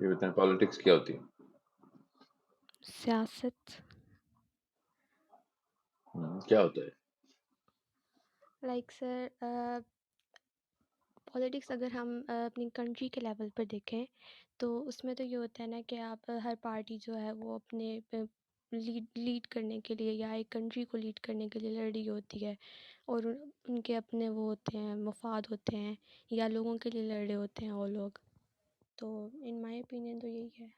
یہ بتائیں پالیٹکس کیا ہوتی ہے؟ سیاست کیا ہوتا ہے؟ لائک سر پالیٹکس اگر ہم اپنی کنٹری کے لیول پر دیکھیں تو اس میں تو یہ ہوتا ہے نا کہ آپ ہر پارٹی جو ہے وہ اپنے لیڈ کرنے کے لیے یا ایک کنٹری کو لیڈ کرنے کے لیے لڑ رہی ہوتی ہے، اور ان کے اپنے وہ ہوتے ہیں، مفاد ہوتے ہیں، یا لوگوں کے لیے لڑ رہے ہوتے ہیں وہ لوگ. تو ان مائی اوپینین تو یہی ہے.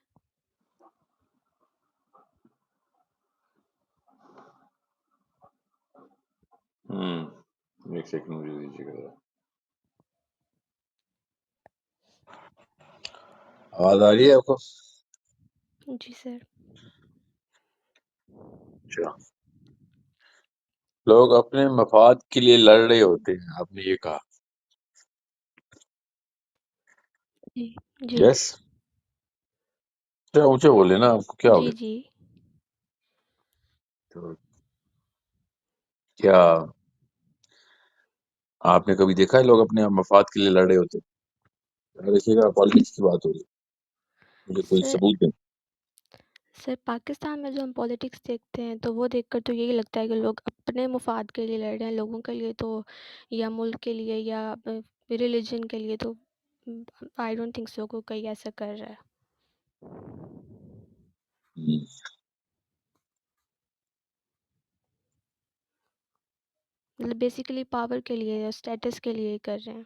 ایک سیکنڈ مجھے دیجیے گا. آواز آ رہی ہے آپ کو؟ جی سر. اچھا، لوگ اپنے مفاد کے لیے لڑ رہے ہوتے ہیں، آپ نے یہ کہا. جی جی یس، اونچے بولے نا، آپ کو کیا ہو جی گیا؟ جی. تو کیا آپ نے کبھی دیکھا ہے لوگ اپنے مفاد کے لیے لڑ رہے ہوتے ہیں؟ دیکھیے گا پالیٹکس کی بات ہو رہی ہے، مجھے کوئی سر ثبوت دیں. سر پاکستان میں جو ہم پولیٹکس دیکھتے ہیں تو وہ دیکھ کر تو یہی لگتا ہے کہ لوگ اپنے مفاد کے لیے لڑ رہے ہیں، لوگوں کے لیے تو، یا ملک کے لیے یا ریلیجن کے لیے تو آئی ڈونٹ تھنک سو کوئی ایسا کر رہا ہے. ہم، مطلب بیسیکلی پاور کے لیے یا اسٹیٹس کے لیے ہی کر رہے ہیں.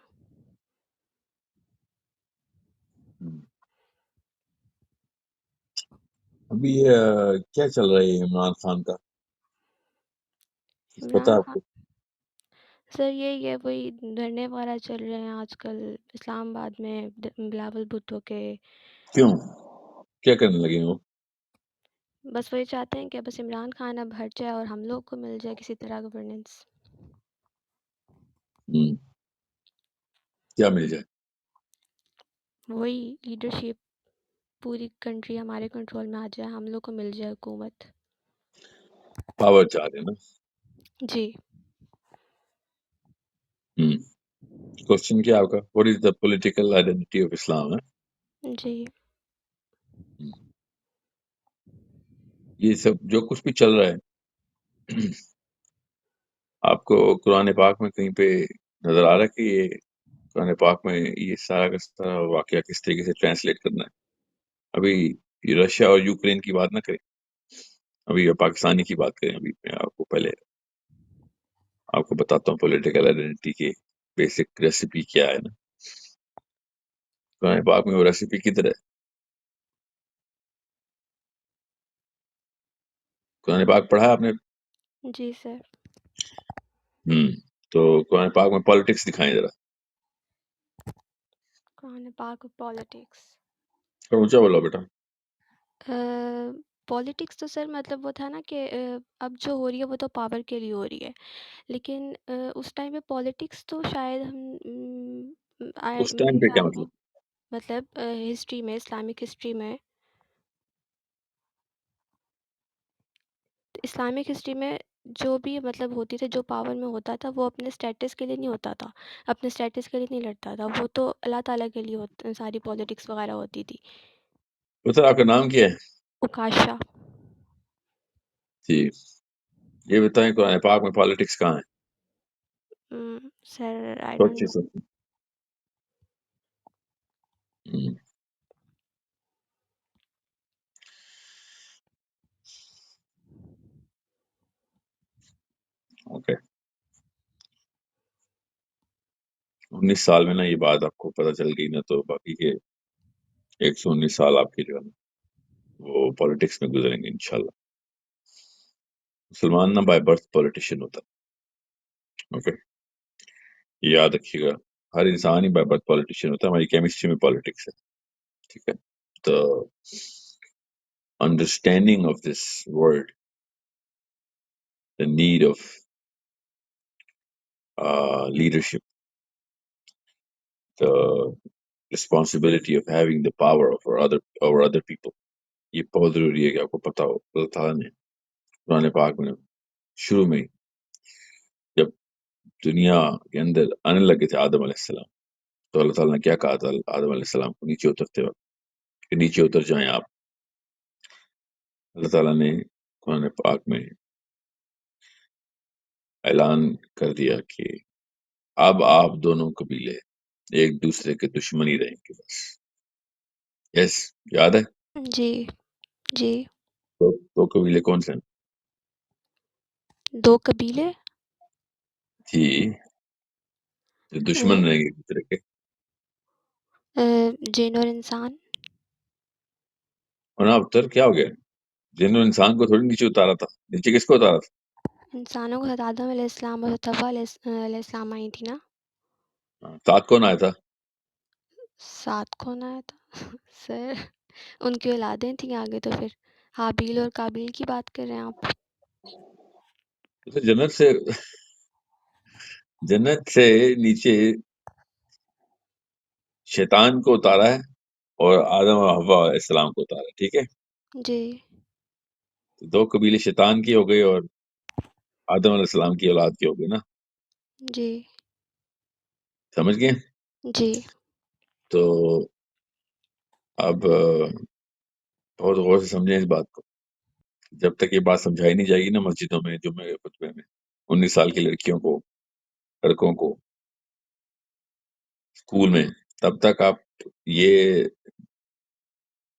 ہم. ابھی کیا چل رہا ہے عمران خان کا، پتہ ہے عمران آپ خان کو؟ سر یہی ہے، وہی دھرنے وغیرہ چل رہے ہیں آج کل اسلام آباد میں بلاول بھٹو کے. کیوں، کیا کرنے لگے ہیں وہ؟ بس وہی چاہتے ہیں کہ بس عمران خان اب ہٹ جائے اور ہم لوگ کو مل جائے کسی طرح گورننس. ہم، کیا مل جائے؟ وہی لیڈرشپ، پوری کنٹری ہمارے کنٹرول میں آ جائے، ہم لوگ کو مل جائے حکومت. پاور چاہ رہے ہیں نا. جی. کوشچن کیا آپ کا؟ What is the political identity of Islam? جی. یہ سب جو کچھ بھی چل رہا ہے، آپ کو قرآن پاک میں کہیں پہ نظر آ رہا ہے کہ یہ قرآن پاک میں یہ سارا کا سارا واقعہ کس طریقے سے ٹرانسلیٹ کرنا ہے؟ ابھی یہ رشیا اور یوکرین کی بات نہ کریں، ابھی پاکستانی کی بات کریں. ابھی میں آپ کو پہلے آپ کو بتاتا ہوں پولیٹیکل آئیڈینٹی کی بیسک ریسیپی کیا ہے نا. قرآن پاک میں وہ ریسیپی کدھر ہے؟ قرآن پاک پڑھا ہے آپ نے؟ جی سر. تو قرآن پاک میں پالیٹکس دکھائیں ذرا. قرآن پاک پالیٹکس اونچا بولو بیٹا. پالیٹکس تو سر مطلب وہ تھا نا کہ اب جو ہو رہی ہے وہ تو پاور کے لیے ہو رہی ہے، لیکن اس ٹائم پہ پالیٹکس تو شاید اس ٹائم میرے پہ کیا خیال میں مطلب؟ مطلب ہسٹری میں، اسلامک ہسٹری میں، جو بھی مطلب ہوتی تھی، جو پاور میں ہوتا تھا وہ اپنے اسٹیٹس کے لیے نہیں ہوتا تھا، اپنے اسٹیٹس کے لیے نہیں لڑتا تھا، وہ تو اللہ تعالیٰ کے لیے ساری پالیٹکس وغیرہ ہوتی تھی. پتہ آپ کا نام کیا ہے؟ اوکاشا. جی، یہ بتائیں قرآن پاک میں پالیٹکس کہاں ہے؟ سر آئی ڈونٹ سوچیے نو. سوچیے. اوکے، 19 سال میں نا یہ بات آپ کو پتہ چل گئی نا، تو باقی کے 119 سال آپ کے جو ہے نا وہ پالیٹکس میں گزریں گے انشاءاللہ. مسلمان نہ بائی برتھ پولیٹیشین ہوتا. اوکے، یاد رکھیے گا، ہر انسان ہی بائی برتھ پولیٹیشین ہوتا ہے. ہماری کیمسٹری میں پالیٹکس ہے، ٹھیک ہے. تو understanding of this word, the need of leadership, the responsibility of having the power over other people، یہ بہت ضروری ہے کہ آپ کو پتا ہو. اللہ تعالیٰ نے قرآن پاک میں شروع میں جب دنیا کے اندر آنے لگے تھے آدم علیہ السلام، تو اللہ تعالیٰ نے کیا کہا تھا آدم علیہ السلام کو نیچے اترتے وقت؟ کہ نیچے اتر جائیں آپ. اللہ تعالیٰ نے قرآن پاک میں اعلان کر دیا کہ اب آپ دونوں قبیلے ایک دوسرے کے دشمن ہی رہیں گے بس. یس، یاد ہے؟ جی جی. دو قبیلے کون سے ہیں؟ 2 قبیلے. جی، جو دشمن رہیں گے ایک دوسرے کے. جن اور انسان. اور اتر کیا ہو گیا؟ جن اور انسان کو تھوڑی نیچے اتارا تھا. نیچے کس کو اتارا تھا؟ انسانوں کو حضرت آدم علیہ السلام اور حضرت حوا علیہ السلام آئی تھی نا. ساتھ کون آیا تھا؟ 7 کون آیا تھا؟ سر ان کی اولادیں تھیں آگے. تو پھر حابیل اور قابیل کی بات کر رہے ہیں آپ. تو جنت سے نیچے شیطان کو اتارا ہے اور آدم اور حوا علیہ السلام کو اتارا ہے. ٹھیک ہے، جی تو 2 قبیلے شیطان کی ہو گئی اور آدم علیہ السلام کی اولاد کی ہو گئی نا. جی سمجھ گئے؟ جی تو اب بہت غور سے سمجھیں اس بات کو. جب تک یہ بات سمجھائی نہیں جائے گی نا مسجدوں میں، جمعے کے خطبے میں 19 سال کی لڑکیوں کو، لڑکوں کو، اسکول میں، تب تک آپ یہ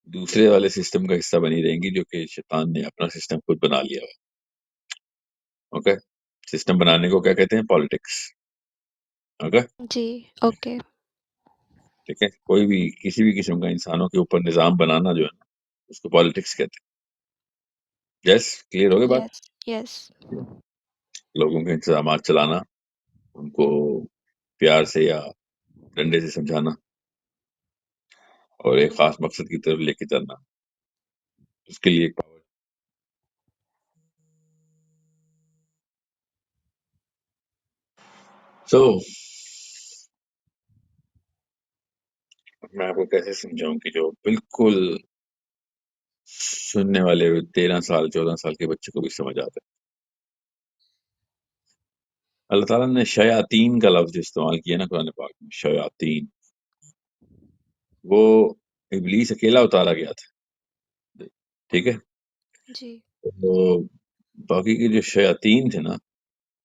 دوسرے والے سسٹم کا حصہ بنی رہیں گی جو کہ شیطان نے اپنا سسٹم خود بنا لیا ہوا. اوکے، سسٹم بنانے کو کیا کہتے ہیں؟ پالیٹکس. اوکے، جی. اوکے. ٹھیک ہے. کوئی بھی کسی بھی قسم کا انسانوں کے اوپر نظام بنانا جو ہے نا، اس کو پالیٹکس کہتے ہیں. یس، کلیئر ہو گئی بات؟ یس یس. لوگوں کے انتظامات چلانا، ان کو پیار سے یا ڈنڈے سے سمجھانا اور ایک خاص مقصد کی طرف لے کے چلنا، اس کے لیے ایک پاور. سو میں آپ کو کیسے سمجھاؤں کہ جو بالکل سننے والے 13 سال 14 سال کے بچے کو بھی سمجھ آتا ہے. اللہ تعالیٰ نے شیاطین کا لفظ استعمال کیا نا قرآن پاک میں. شیاطین، وہ ابلیس اکیلا اتارا گیا تھا. ٹھیک ہے. جی تو باقی کے جو شیاطین تھے نا،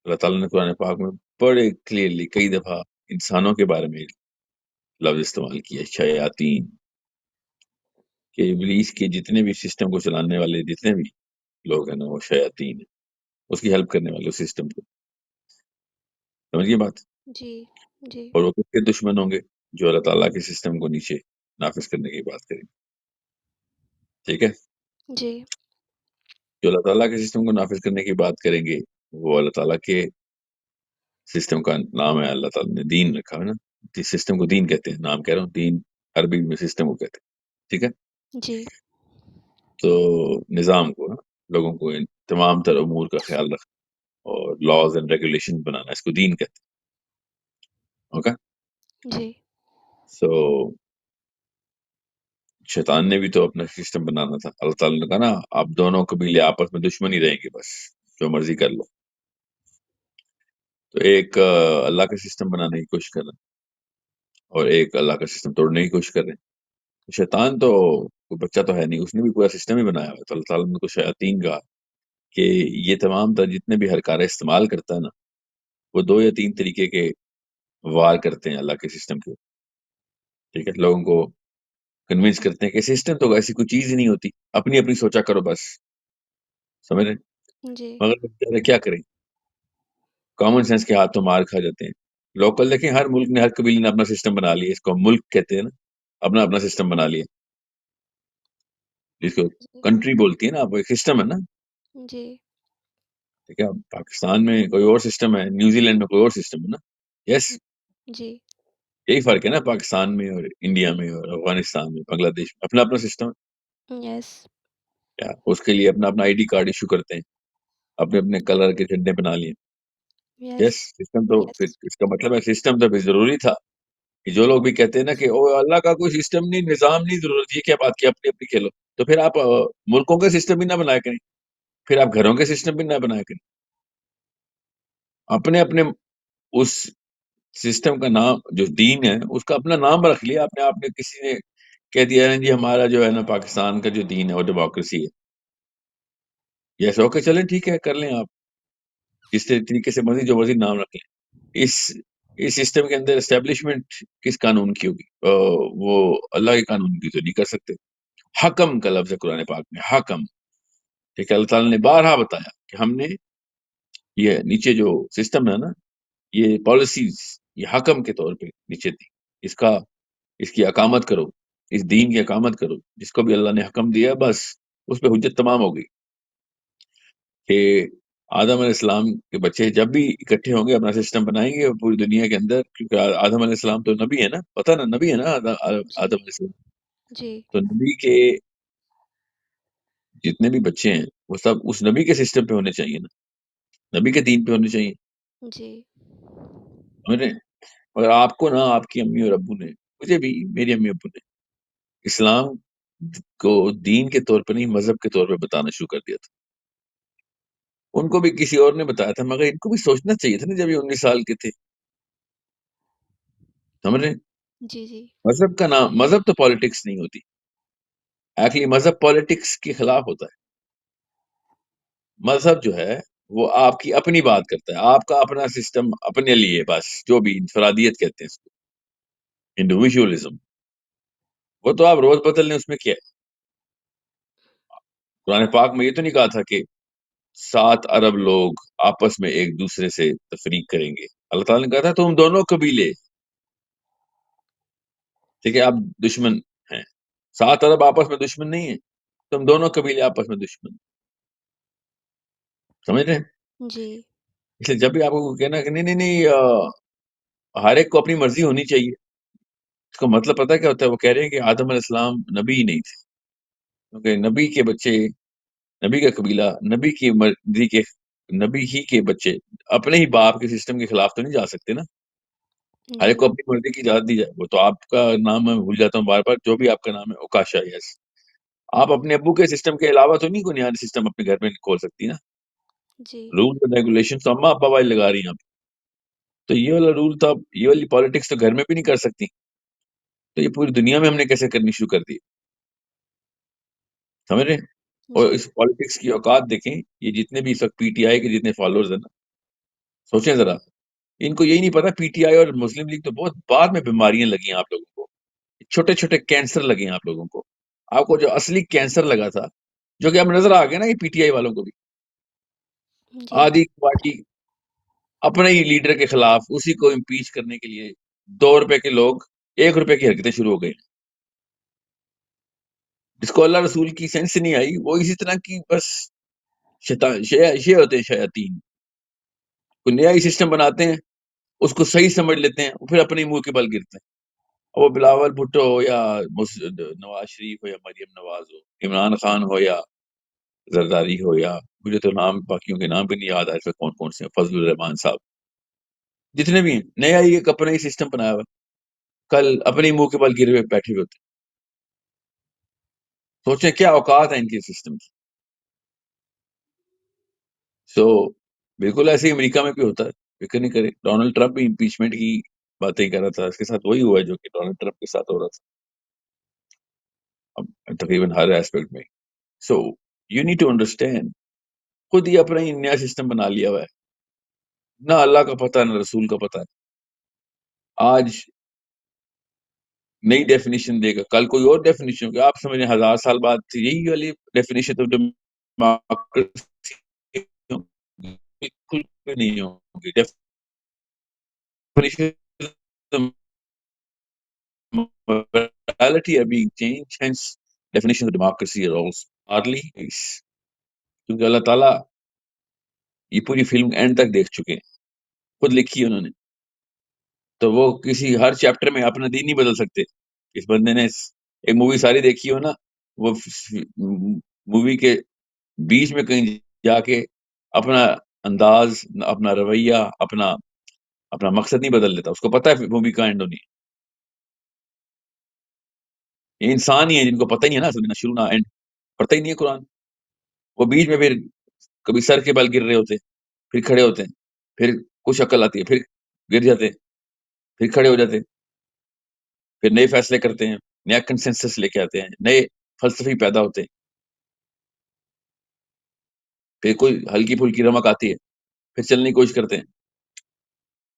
اللہ تعالیٰ نے قرآن پاک میں بڑے کلیئرلی کئی دفعہ انسانوں کے بارے میں لفظ استعمال کیا، شیاطین، کہ ابلیس کے جتنے بھی سسٹم کو چلانے والے جتنے بھی لوگ ہیں نا، وہ شیاطین ہیں، اس کی ہیلپ کرنے والے اس سسٹم کو. سمجھیے بات؟ جی جی اور وہ کس کے دشمن ہوں گے؟ جو اللہ تعالیٰ کے سسٹم کو نیچے نافذ کرنے کی بات کریں گے. ٹھیک ہے. جی جو اللہ تعالیٰ کے سسٹم کو نافذ کرنے کی بات کریں گے، وہ اللہ تعالیٰ کے سسٹم کا نام ہے. اللہ تعالیٰ نے دین رکھا ہے نا، جس سسٹم کو دین کہتے ہیں. نام کہہ رہا ہوں، دین عربی میں سسٹم کو کہتے ہیں. ٹھیک ہے. جی تو نظام کو نا، لوگوں کو ان تمام تر امور کا خیال رکھنا اور لاز اینڈ ریگولیشن بنانا، اس کو دین کہتے ہیں. اوکے. جی سو شیطان نے بھی تو اپنا سسٹم بنانا تھا. اللہ تعالیٰ نے کہا نا آپ دونوں قبیلے آپس میں دشمن ہی رہیں گے بس، جو مرضی کر لو. تو ایک اللہ کا سسٹم بنانے کی کوشش کر رہے ہیں اور ایک اللہ کا سسٹم توڑنے کی کوشش کر رہے ہیں. شیطان تو کوئی بچہ تو ہے نہیں، اس نے بھی پورا سسٹم ہی بنایا ہوا ہے. تو اللہ تعالیٰ نے کو شیاطین کہا کہ یہ تمام تر جتنے بھی ہر کار استعمال کرتا ہے نا، وہ 2 یا 3 طریقے کے وار کرتے ہیں اللہ کے سسٹم کے. ٹھیک ہے. لوگوں کو کنوینس کرتے ہیں کہ سسٹم تو ایسی کوئی چیز ہی نہیں ہوتی، اپنی اپنی سوچا کرو بس. سمجھ رہے ہیں؟ جی مگر بیچارے کیا کریں، کامن سینس کے ہاتھ تو مار کھا جاتے ہیں. لوکل دیکھیں، ہر ملک نے، ہر قبیلے نے اپنا سسٹم بنا لیا. اس کو ہم ملک کہتے ہیں نا، اپنا اپنا سسٹم بنا لیا. جس کو کنٹری بولتی ہے نا، وہ ایک سسٹم ہے نا. جی ٹھیک ہے. پاکستان میں کوئی اور سسٹم ہے، نیوزی لینڈ میں کوئی اور سسٹم ہے نا. یس، جی یہی فرق ہے نا پاکستان میں اور انڈیا میں اور افغانستان میں، بنگلہ دیش میں اپنا اپنا سسٹم یس ہے. اس کے لیے اپنا اپنا آئی ڈی کارڈ ایشو کرتے ہیں، اپنے اپنے کلر کے جھنڈے بنا لیے. یس یس، سسٹم تو یس پھر اس کا مطلب ہے سسٹم تو پھر ضروری تھا. کہ جو لوگ بھی کہتے ہیں نا کہ او اللہ کا کوئی سسٹم نہیں، نظام نہیں، ضرورت، یہ کیا بات کی، اپنی اپنی کھیلو. تو پھر آپ ملکوں کے سسٹم بھی نہ بنایا کریں، پھر آپ گھروں کے سسٹم بھی نہ بنایا کریں. اپنے اپنے اس سسٹم کا نام جو دین ہے، اس کا اپنا نام رکھ لیا آپ نے. کسی نے کہہ دیا ہے جی ہمارا جو ہے نا پاکستان کا جو دین ہے وہ ڈیموکریسی ہے. یس اوکے چلیں ٹھیک ہے کر لیں آپ جس طریقے سے مرضی جو مرضی نام رکھ لیں. اس اس سسٹم کے اندر اسٹیبلشمنٹ کس قانون کی ہوگی؟ وہ اللہ کے قانون کی تو نہیں کر سکتے. حکم کا لفظ ہے قرآن پاک میں، حکم. ٹھیک ہے، اللہ تعالیٰ نے بارہا بتایا کہ ہم نے یہ نیچے جو سسٹم ہے نا، یہ پالیسیز یہ حکم کے طور پہ نیچے تھی. اس کی اقامت کرو، اس دین کی اقامت کرو. جس کو بھی اللہ نے حکم دیا بس اس پہ حجت تمام ہو گئی. کہ آدم علیہ السلام کے بچے جب بھی اکٹھے ہوں گے اپنا سسٹم بنائیں گے پوری دنیا کے اندر، کیونکہ آدم علیہ السلام تو نبی ہے نا، پتہ نا نبی ہے نا جی آدم علیہ السلام. جی تو نبی کے جتنے بھی بچے ہیں وہ سب اس نبی کے سسٹم پہ ہونے چاہیے نا، نبی کے دین پہ ہونے چاہیے. جی سمجھ رہے ہیں؟ مگر آپ کو نا آپ کی امی اور ابو نے، مجھے بھی میری امی ابو نے اسلام کو دین کے طور پہ نہیں مذہب کے طور پہ بتانا شروع کر دیا تھا. ان کو بھی کسی اور نے بتایا تھا مگر ان کو بھی سوچنا چاہیے تھا نا جب یہ 19 سال کے تھے. سمجھ رہے ہیں؟ جی جی مذہب کا نام، مذہب تو پالیٹکس نہیں ہوتی. ایکچولی مذہب پالیٹکس کے خلاف ہوتا ہے. مذہب جو ہے وہ آپ کی اپنی بات کرتا ہے، آپ کا اپنا سسٹم اپنے لیے، بس جو بھی انفرادیت کہتے ہیں اس کو، انڈیویجولزم. وہ تو آپ روز بدل لیں، اس میں کیا ہے؟ قرآن پاک میں یہ تو نہیں کہا تھا کہ 7 ارب لوگ آپس میں ایک دوسرے سے تفریق کریں گے. اللہ تعالیٰ نے کہا تھا تم دونوں قبیلے، ٹھیک ہے، آپ دشمن ہیں. 7 ارب آپس میں دشمن نہیں ہیں، تم دونوں قبیلے آپس میں دشمن. سمجھ رہے ہیں؟ جی اس لیے جب بھی آپ کو کہنا کہ نہیں نہیں نہیں ہر ایک کو اپنی مرضی ہونی چاہیے، اس کا مطلب پتہ کیا ہوتا ہے؟ وہ کہہ رہے ہیں کہ آدم علیہ السلام نبی ہی نہیں تھے، کیونکہ نبی کے بچے، نبی کا قبیلہ، نبی کی مرضی کے، نبی ہی کے بچے اپنے ہی باپ کے سسٹم کے خلاف تو نہیں جا سکتے نا. ہر جی ایک کو اپنی مرضی کی اجازت دی جائے. وہ تو آپ کا نام میں بھول جاتا ہوں بار بار، جو بھی آپ کا نام ہے اوکاشا. یس، آپ اپنے ابو کے سسٹم کے علاوہ تو نہیں کوئی نیا سسٹم اپنے گھر میں کھول سکتی نا. جی رول اینڈ ریگولیشن تو اما ابا والی لگا رہی ہیں آپ. تو یہ والا رول تو اب یہ والی پالیٹکس تو گھر میں بھی نہیں کر سکتی. تو یہ پوری دنیا میں ہم نے کیسے کرنی شروع کر دی؟ سمجھ رہے ہیں؟ اور جی اس پالیٹکس کی اوقات دیکھیں، یہ جتنے بھی اس وقت پی ٹی آئی کے جتنے فالوورز ہیں نا، سوچیں ذرا، ان کو یہی نہیں پتا پی ٹی آئی اور مسلم لیگ تو بہت بعد میں بیماریاں لگی ہیں آپ لوگوں کو، چھوٹے چھوٹے کینسر لگے ہیں آپ لوگوں کو. آپ کو جو اصلی کینسر لگا تھا، جو کہ اب نظر آ گیا نا یہ پی ٹی آئی والوں کو بھی، جی آدھی پارٹی اپنے ہی لیڈر کے خلاف اسی کو امپیچ کرنے کے لیے 2 روپے کے لوگ 1 روپے کی حرکتیں شروع ہو گئی. جس کو اللہ رسول کی سینس نہیں آئی وہ اسی طرح کی بس شیطان شے ہوتے ہیں شیاطین. کوئی نیا ہی سسٹم بناتے ہیں، اس کو صحیح سمجھ لیتے ہیں، پھر اپنے منہ کے بل گرتے ہیں. وہ بلاول بھٹو ہو یا نواز شریف ہو یا مریم نواز ہو، عمران خان ہو یا زرداری ہو، یا مجھے تو نام باقیوں کے نام بھی نہیں یاد آ رہے کون کون سے ہیں، فضل الرحمان صاحب، جتنے بھی ہیں، نیا ہی ایک اپنا ہی سسٹم بنایا ہوا ہے. کل اپنے منہ کے بل گرے ہوئے بیٹھے ہوئے ہوتے ہیں. سوچیں کیا اوقات ہیں ان کے سسٹم کی. سو بالکل ایسے ہی امریکہ میں بھی ہوتا ہے، فکر نہیں کرے. ڈونلڈ ٹرمپ بھی امپیچمنٹ کی باتیں کر رہا تھا، اس کے ساتھ وہی ہوا ہے جو کہ ڈونلڈ ٹرمپ کے ساتھ ہو رہا تھا اب تقریباً ہر ایسپیکٹ میں. So you need to understand, خود ہی اپنا ہی نیا سسٹم بنا لیا ہوا ہے، نہ اللہ کا پتہ نہ رسول کا پتہ ہے. آج نئی ڈیفینیشن دے گا، کل کوئی اور ڈیفینیشن ہوگی. آپ سمجھیں 1000 سال بعد یہی والی ڈیفینیشن تو بالکل بھی نہیں ہوگی. definition morality are being changed, hence definition of democracy are also hardly is. کیونکہ اللہ تعالیٰ یہ پوری فلم اینڈ تک دیکھ چکے ہیں، خود لکھی ہے انہوں نے. تو وہ کسی ہر چیپٹر میں اپنا دین نہیں بدل سکتے. اس بندے نے ایک مووی ساری دیکھی ہو نا، وہ مووی کے بیچ میں کہیں جا کے اپنا انداز، اپنا رویہ، اپنا مقصد نہیں بدل لیتا. اس کو پتا ہے مووی کا اینڈ ہونی ہے. یہ انسان ہی ہے جن کو پتہ ہی نہیں ہے نا اصل میں، نہ شروع نہ اینڈ، پتہ ہی نہیں ہے قرآن. وہ بیچ میں پھر کبھی سر کے بل گر رہے ہوتے ہیں، پھر کھڑے ہوتے ہیں، پھر کچھ عقل آتی ہے، پھر گر جاتے ہیں، پھر کھڑے ہو جاتے ہیں، پھر نئے فیصلے کرتے ہیں. نیا کنسنسس لے کے آتے ہیں, نئے فلسفی پیدا ہوتے ہیں, پھر کوئی ہلکی پھلکی رمق آتی ہے, پھر چلنے کی کوشش کرتے ہیں,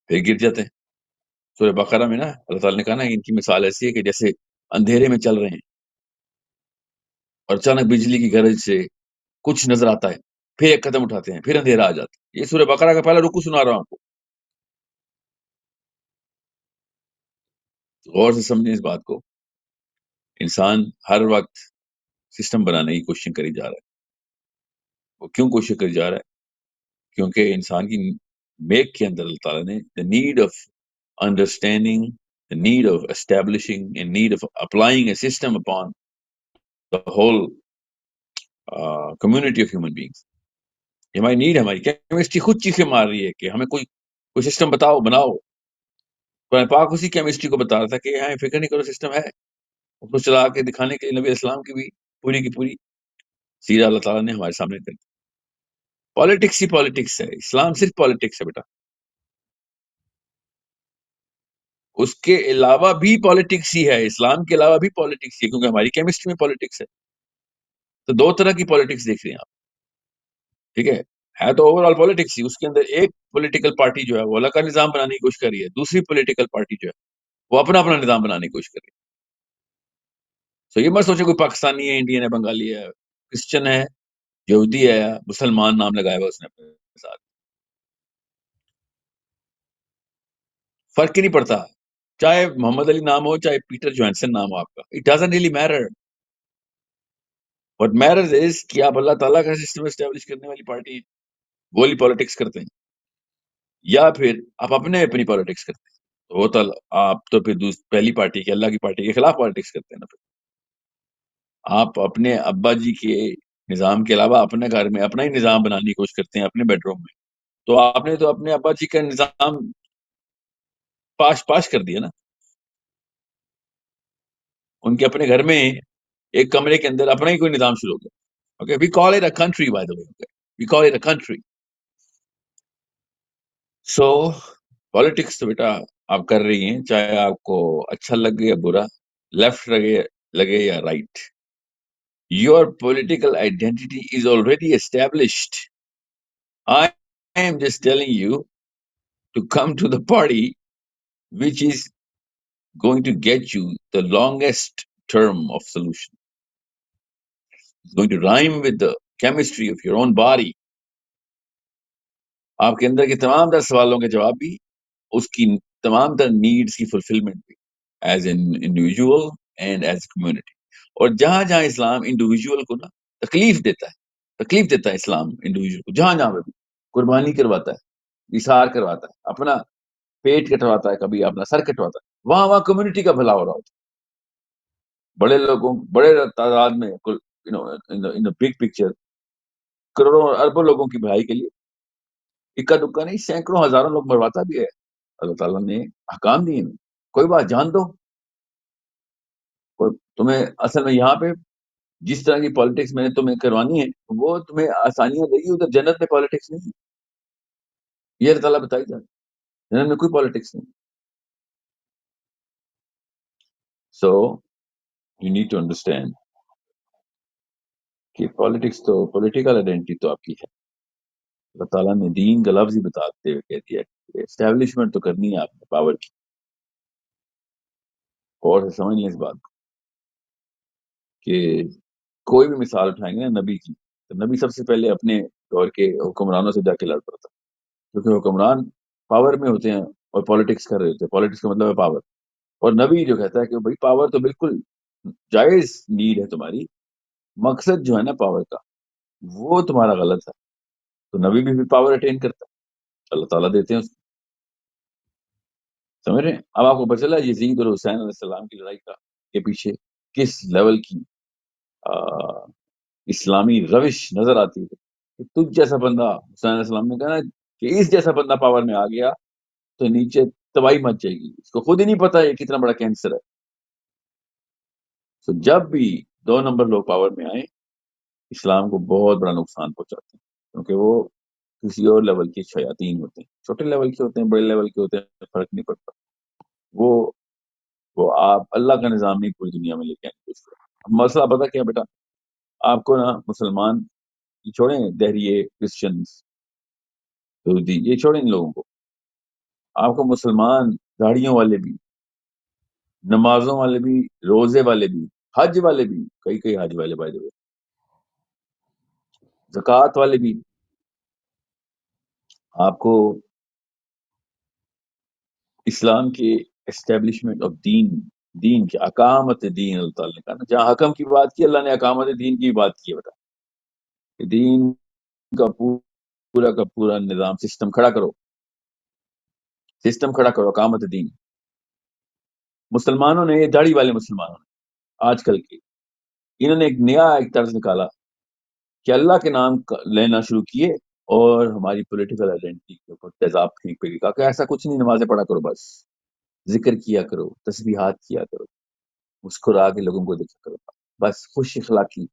پھر گر جاتے ہیں. سورہ بقرہ میں نا اللہ تعالیٰ نے کہا نا ان کی مثال ایسی ہے کہ جیسے اندھیرے میں چل رہے ہیں اور اچانک بجلی کی گرج سے کچھ نظر آتا ہے, پھر ایک قدم اٹھاتے ہیں, پھر اندھیرا آ جاتا ہے. یہ سورہ بقرہ کا پہلا رکوع سنا رہا ہوں آپ کو, غور سے سمجھیں اس بات کو. انسان ہر وقت سسٹم بنانے کی کوشش کری جا رہا ہے. وہ کیوں کوشش کری جا رہا ہے؟ کیونکہ انسان کی میک کے اندر اللہ تعالیٰ نے the need of understanding, the need of establishing, and need of applying a system upon the whole community of human beings. یہ ہماری نیڈ ہے, ہماری کیمسٹری خود چیخیں مار رہی ہے کہ ہمیں کوئی سسٹم بتاؤ, بناؤ. قرآن پاک اسی کیمسٹری کو بتا رہا تھا کہ یہاں فکر نہیں کرو, سسٹم ہے. اس کو چلا کے دکھانے کے لیے نبی اسلام کی بھی پوری کی پوری سیرہ اللہ تعالیٰ نے ہمارے سامنے کر دی. پالیٹکس ہی پالیٹکس ہے, اسلام صرف پالیٹکس ہے بیٹا. اس کے علاوہ بھی پالیٹکس ہی ہے, اسلام کے علاوہ بھی پالیٹکس ہی ہے, کیونکہ ہماری کیمسٹری میں پالیٹکس ہے. تو دو طرح کی پالیٹکس دیکھ رہے ہیں آپ, ٹھیک ہے تو اوور آل پالیٹکس ہی. اس کے اندر ایک پولیٹیکل پارٹی جو ہے وہ الگ کا نظام بنانے کی کوشش کر رہی ہے, دوسری پولیٹیکل پارٹی جو ہے وہ اپنا اپنا نظام بنانے کی کوشش کر رہی ہے. سو یہ مت سوچے کوئی پاکستانی ہے, انڈین ہے, بنگالی ہے, کرسچن ہے, یہودی ہے, مسلمان نام لگایا ہوا اس نے اپنے ساتھ, فرق ہی نہیں پڑتا. چاہے محمد علی نام ہو, چاہے پیٹر جوانسن نام ہو آپ کا, it doesn't really matter. What matters is کہ آپ اللہ تعالیٰ کا سسٹم اسٹیبلش کرنے والی پارٹی وہی پالیٹکس کرتے ہیں, یا پھر آپ اپنی پالیٹکس کرتے ہیں. وہ تو آپ تو پھر پہلی پارٹی کے, اللہ کی پارٹی کے خلاف پالیٹکس کرتے ہیں نا. پھر آپ اپنے ابا جی کے نظام کے علاوہ اپنے گھر میں اپنا ہی نظام بنانے کی کوشش کرتے ہیں, اپنے بیڈ روم میں. تو آپ نے تو اپنے ابا جی کا نظام پاش کر دیا نا. ان کے اپنے گھر میں ایک کمرے کے اندر اپنا ہی کوئی نظام شروع ہو گیا. Okay, we call it a country, by the way, we call it a country. So politics تو بیٹا آپ کر رہی ہیں, چاہے آپ کو اچھا لگے یا برا, لیفٹ لگے یا right. Your political identity is already established. I am just telling you to come to the party which is going to get you the longest term of solution. It's going to rhyme with the chemistry of your own body. آپ کے اندر کے تمام تر سوالوں کے جواب بھی, اس کی تمام تر نیڈس کی فلفلمنٹ بھی, as an individual and as a community. اور جہاں جہاں اسلام انڈیویجول کو نا تکلیف دیتا ہے اسلام انڈیویجول کو, جہاں جہاں پہ بھی قربانی کرواتا ہے, اثار کرواتا ہے, اپنا پیٹ کٹواتا ہے, کبھی اپنا سر کٹواتا ہے, وہاں وہاں کمیونٹی کا بھلا ہو رہا ہوتا ہے. بڑے لوگوں, بڑے تعداد میں, بگ پکچر, کروڑوں اربوں لوگوں کی بھلائی کے لیے اکا دکا نہیں, سینکڑوں ہزاروں لوگ مرواتا بھی ہے. اللہ تعالیٰ نے احکام دیے, کوئی بات جان دو. تمہیں اصل میں یہاں پہ جس طرح کی پالیٹکس میں نے تمہیں کروانی ہے وہ تمہیں آسانیاں دے گی, ادھر جنت میں پالیٹکس نہیں ہے. یہ اللہ تعالیٰ بتائی جائے, جنت میں کوئی پالیٹکس نہیں. So you need to understand کہ پالیٹکس تو, پولیٹیکل آئیڈینٹی تو آپ کی ہے. اللہ تعالیٰ نے دین کا لفظ ہی بتاتے ہوئے کہہ دیا کہ اسٹیبلشمنٹ تو کرنی ہے آپ نے پاور کی. اور سمجھ لیں اس بات کو کہ کوئی بھی مثال اٹھائیں گے نا نبی کی, تو نبی سب سے پہلے اپنے دور کے حکمرانوں سے جا کے لڑ پڑتا, کیونکہ حکمران پاور میں ہوتے ہیں اور پالیٹکس کر رہے ہوتے ہیں. پالیٹکس کا مطلب ہے پاور. اور نبی جو کہتا ہے کہ بھائی پاور تو بالکل جائز نیڈ ہے تمہاری, مقصد جو ہے نا پاور کا وہ تمہارا غلط ہے. تو نبی بھی پاور اٹین کرتا ہے, اللہ تعالیٰ دیتے ہیں اس کو. سمجھ رہے ہیں؟ اب آپ کو پتہ چلا یزید اور حسین علیہ السلام کی لڑائی کا کے پیچھے کس لیول کی اسلامی روش نظر آتی ہے. کہ تجھ جیسا بندہ, حسین علیہ السلام نے کہا کہ اس جیسا بندہ پاور میں آ گیا تو نیچے تباہی مچ جائے گی, اس کو خود ہی نہیں پتا ہے کتنا بڑا کینسر ہے. تو جب بھی 2 نمبر لوگ پاور میں آئے, اسلام کو بہت بڑا نقصان پہنچاتے ہیں, کیونکہ وہ کسی اور لیول کے شیاطین ہوتے ہیں. چھوٹے لیول کے ہوتے ہیں, بڑے لیول کے ہوتے ہیں, فرق نہیں پڑتا. وہ وہ آپ اللہ کا نظام نہیں پوری دنیا میں لے کے آئیں گے. مسئلہ پتہ کیا بیٹا، آپ کو نا مسلمان یہ چھوڑیں، دہریے، کرسچنز، یہودی، یہ چھوڑیں ان لوگوں کو. آپ کو مسلمان داڑھیوں والے بھی، نمازوں والے بھی، روزے والے بھی، حج والے بھی، کئی کئی حج والے بائی دے، زکوٰۃ والے بھی، آپ کو اسلام کے اسٹیبلشمنٹ آف دین، دین کی اقامت دین، اللہ تعالیٰ نے کہا نا، جہاں حکم کی بات کی اللہ نے اقامت دین کی بات کی ہے بیٹا. کہ دین کا پورا کا پورا نظام، سسٹم کھڑا کرو، سسٹم کھڑا کرو، اقامت دین. مسلمانوں نے، یہ داڑھی والے مسلمانوں نے آج کل کے، انہوں نے ایک نیا ایک طرز نکالا کہ اللہ کے نام لینا شروع کیے اور ہماری پولیٹیکل آئیڈینٹی کے اوپر تیزاب پھینک پہ کہا کہ ایسا کچھ نہیں، نمازیں پڑھا کرو، بس ذکر کیا کرو، تسبیحات کیا کرو، مسکرا کے لوگوں کو دیکھا کرو، بس خوش اخلاقی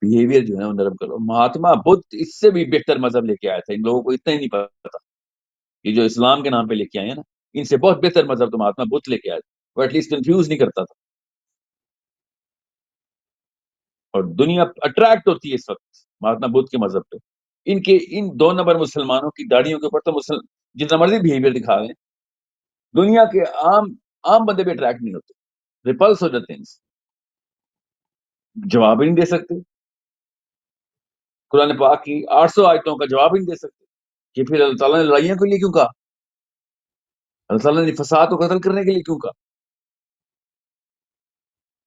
بیہیویئر جو ہے وہ نرم کرو. مہاتما بدھ اس سے بھی بہتر مذہب لے کے آیا تھا، ان لوگوں کو اتنا ہی نہیں پتا. یہ جو اسلام کے نام پہ لے کے آئے ہیں نا، ان سے بہت بہتر مذہب تو مہاتما بدھ لے کے آئے تھے، وہ ایٹ لیسٹ کنفیوز نہیں کرتا تھا. اور دنیا اٹریکٹ ہوتی ہے اس وقت مہاتما بدھ کے مذہب پہ. ان 2 نمبر مسلمانوں کی داڑھیوں کے اوپر تو جتنا مرضی بہیویئر دکھا رہے ہیں، دنیا کے عام بندے بھی اٹریکٹ نہیں ہوتے، ریپلس ہو جاتے ہیں، جواب ہی نہیں دے سکتے. قرآن پاک کی 800 آیتوں کا جواب ہی نہیں دے سکتے کہ پھر اللہ تعالیٰ نے لڑائیوں کے لیے کیوں کہا، اللہ تعالیٰ نے فساد کو قتل کرنے کے لیے کیوں کہا.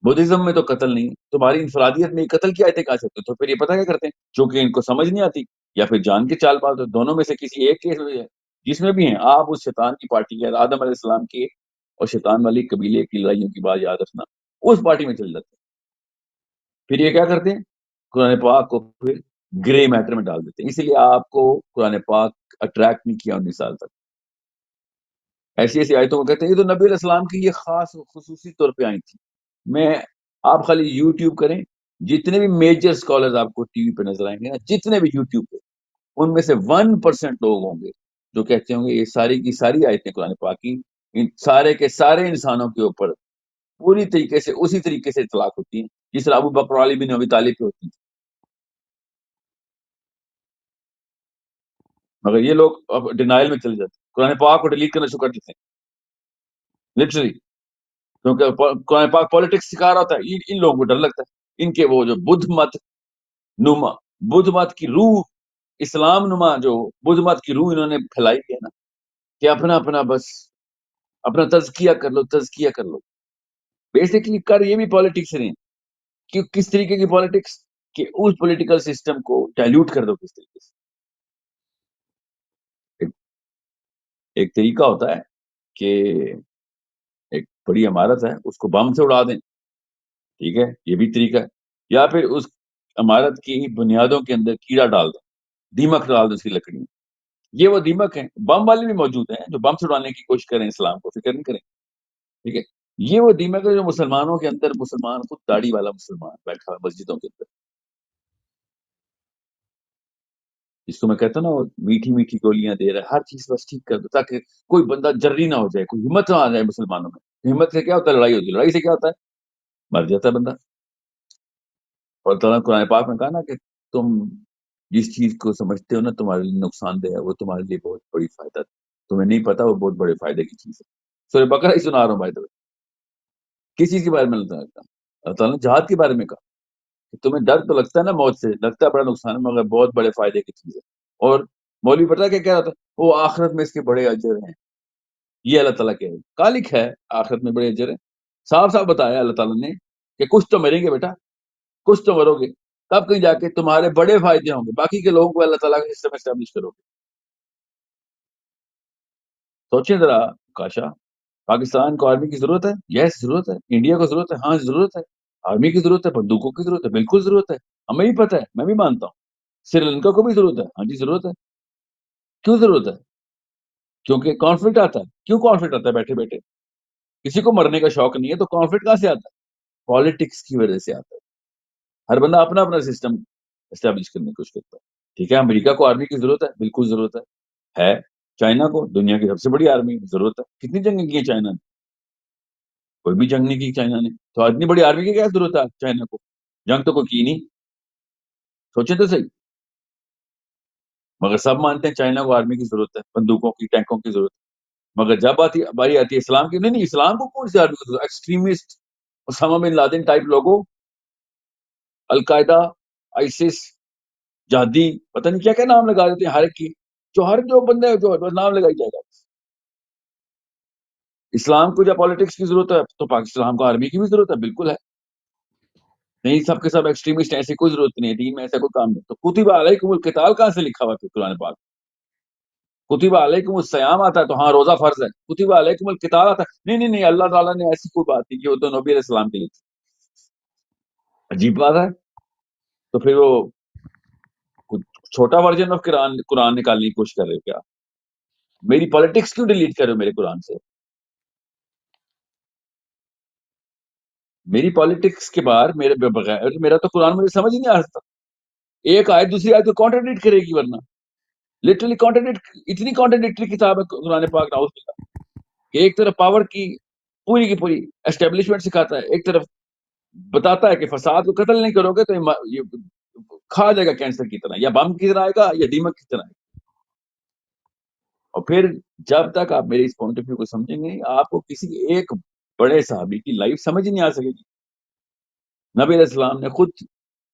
بدھزم میں تو قتل نہیں، تمہاری انفرادیت میں قتل کی آیتیں کہا سکتے. تو پھر یہ پتہ کیا کرتے ہیں، چونکہ ان کو سمجھ نہیں آتی یا پھر جان کے چال بات، دونوں میں سے کسی ایک کیس میں جس میں بھی ہیں آپ اس شیطان کی پارٹی ہے، آدم علیہ السلام کی اور شیطان والی قبیلے کی لڑائیوں کی بات یاد رکھنا، اس پارٹی میں چل جاتے ہیں. پھر یہ کیا کرتے ہیں، قرآن پاک کو پھر گرے میٹر میں ڈال دیتے ہیں. اسی لیے آپ کو قرآن پاک اٹریکٹ نہیں کیا 19 سال تک. ایسی ایسی آیتوں کو کہتے ہیں یہ تو نبی علیہ السلام کی یہ خاص خصوصی طور پہ آئی تھی. میں آپ خالی یوٹیوب کریں، جتنے بھی میجر اسکالرز آپ کو ٹی وی پہ نظر آئیں گے نا، جتنے بھی یوٹیوب پہ، ان میں سے 1% لوگ ہوں گے جو کہتے ہوں گے یہ ساری کی ساری آیتیں قرآن پاک کی ان سارے کے سارے انسانوں کے اوپر پوری طریقے سے اسی طریقے سے اطلاق ہوتی ہیں جس طرح ابو بکر علی بن ابی طالب پہ ہوتی ہیں. مگر یہ لوگ اب ڈینائل میں چلے جاتے ہیں، قرآن پاک کو ڈیلیٹ کرنا شروع کر دیتے ہیں لٹرلی. کیونکہ قرآن پاک پالیٹکس سکھا رہا ہوتا ہے، ان لوگوں کو ڈر لگتا ہے. ان کے وہ جو بدھ مت نما، بدھ مت کی روح، اسلام نما جو بدھ مت کی روح انہوں نے پھیلائی ہے نا، کہ اپنا اپنا بس اپنا تزکیہ کر لو، تزکیہ کر لو. بیسکلی کر یہ بھی پالیٹکس نہیں، کہ کس طریقے کی پالیٹکس، کہ اس پولیٹیکل سسٹم کو ڈائلیوٹ کر دو کس طریقے سے. ایک ایک طریقہ ہوتا ہے کہ ایک بڑی عمارت ہے اس کو بم سے اڑا دیں، ٹھیک ہے، یہ بھی طریقہ ہے. یا پھر اس عمارت کی بنیادوں کے اندر کیڑا ڈال دیں، دیمک ڈال دیں اس کی لکڑی میں. یہ وہ دیمک ہیں، بم والے بھی موجود ہیں جو بم سے اڑانے کی کوشش کریں، اسلام کو فکر نہیں کریں، ٹھیک ہے. یہ وہ دیمک ہے جو مسلمانوں کے اندر، مسلمان خود داڑھی والا مسلمان بیٹھا ہے مسجدوں کے اندر، جس کو میں کہتا ہوں نا وہ میٹھی میٹھی گولیاں دے رہا ہے، ہر چیز بس ٹھیک کر دو تاکہ کوئی بندہ جری نہ ہو جائے، کوئی ہمت نہ آ جائے مسلمانوں میں. ہمت سے کیا ہوتا ہے، لڑائی ہوتی ہے، لڑائی سے کیا ہوتا ہے، مر جاتا ہے بندہ. اور تعالیٰ قرآن پاک میں کہا نا کہ تم جس چیز کو سمجھتے ہو نا تمہارے لیے نقصان دہ ہے، وہ تمہارے لیے بہت بڑی فائدہ ہے. تمہیں نہیں پتا وہ بہت بڑے فائدے کی چیز ہے. سورہ بقرہ ہی سنا رہا ہوں بھائی. تو کس چیز کے بارے میں اللہ تعالیٰ نے جہاد کے بارے میں کہا کہ تمہیں ڈر تو لگتا ہے نا موت سے، لگتا ہے بڑا نقصان ہے، مگر بہت بڑے فائدے کی چیز ہے. اور مولوی پتہ کیا کہہ رہا تھا، وہ آخرت میں اس کے بڑے اجر ہیں. یہ اللہ تعالیٰ کہہ رہے کالک ہے، آخرت میں بڑے اجر ہیں. صاف صاف بتایا اللہ تعالیٰ نے کہ کچھ تو مریں گے بیٹا، کچھ تو مرو گے، تب کہیں جا کے تمہارے بڑے فائدے ہوں گے، باقی کے لوگوں کو اللہ تعالیٰ کا سسٹم اسٹیبلش کرو گے. سوچیں ذرا کاشا، پاکستان کو آرمی کی ضرورت ہے، یس ضرورت ہے. انڈیا کو ضرورت ہے، ہاں ضرورت ہے. آرمی کی ضرورت ہے، بندوقوں کی ضرورت ہے، بالکل ضرورت ہے. ہمیں بھی پتہ ہے، میں بھی مانتا ہوں. سری لنکا کو بھی ضرورت ہے، ہاں جی ضرورت ہے. کیوں ضرورت ہے؟ کیونکہ کانفلکٹ آتا ہے. کیوں کانفلکٹ آتا ہے؟ بیٹھے بیٹھے کسی کو مرنے کا شوق نہیں ہے، تو کانفلکٹ کہاں سے آتا ہے؟ پالیٹکس کی وجہ سے آتا ہے. ہر بندہ اپنا اپنا سسٹم اسٹیبلش کرنے کی کوشش کرتا ہے. ٹھیک ہے، امریکہ کو آرمی کی ضرورت ہے، بالکل ضرورت ہے. چائنا کو، دنیا کی سب سے بڑی آرمی ضرورت ہے. کتنی جنگیں کی ہیں چائنا نے؟ کوئی بھی جنگ نہیں کی چائنا نے. تو اتنی بڑی آرمی کی کیا ضرورت ہے چائنا کو؟ جنگ تو کوئی کی نہیں. سوچیں تو صحیح. مگر سب مانتے ہیں چائنا کو آرمی کی ضرورت ہے, بندوقوں کی, ٹینکوں کی ضرورت ہے. مگر جب باری آتی ہے اسلام کی, نہیں نہیں, اسلام کو کون سی آرمی کی ضرورت؟ Extremist Osama bin Laden type لوگوں, القاعدہ, آئیسس, جہادی, پتہ نہیں کیا کیا نام لگا دیتے ہیں ہر ایک کی. جو بندے جو نام لگائی جائے گا. اسلام کو جب پالیٹکس کی ضرورت ہے تو پاکستان کو آرمی کی بھی ضرورت ہے, بالکل ہے. نہیں سب کے سب ایکسٹریمسٹ ہیں, ایسی کوئی ضرورت نہیں ہے, دین میں ایسا کوئی کام نہیں. تو کتب علیکم القتال کہاں سے لکھا ہوا ہے قرآن پاک؟ کتب علیکم الصیام آتا ہے تو ہاں روزہ فرض ہے. کتب علیکم القتال آتا ہے, نہیں نہیں نہیں, اللہ تعالیٰ نے ایسی کوئی بات نہیں کی, وہ تو نبی علیہ السلام کے لیے تھی. عجیب بات ہے. تو پھر وہ چھوٹا ورژن آف قرآن نکالنے کی کوشش کر رہے ہو کیا؟ میری پالیٹکس کیوں ڈیلیٹ کر رہے ہو میرے قرآن سے؟ میری پالیٹکس کے بعد میرے بغیر میرا تو قرآن مجھے سمجھ ہی نہیں آ سکتا. ایک آیت دوسری آیت کو کانٹرڈکٹ کرے گی, ورنہ لٹرلی کانٹرڈکٹ, اتنی کانٹرڈکٹری کتاب ہے قرآن پاک, نعوذ باللہ, کہ ایک طرف پاور کی پوری اسٹیبلشمنٹ سکھاتا ہے, ایک طرف بتاتا ہے کہ فساد کو قتل نہیں کرو گے تو یہ کھا جائے گا کینسر کی طرح, یا بم کی طرح آئے گا, یا دیمک کی طرح آئے گا. اور پھر جب تک آپ میرے اس پوائنٹ آف ویو کو سمجھیں گے, آپ کو کسی ایک بڑے صحابی کی لائف سمجھ ہی نہیں آ سکے گی. نبی علیہ السلام نے خود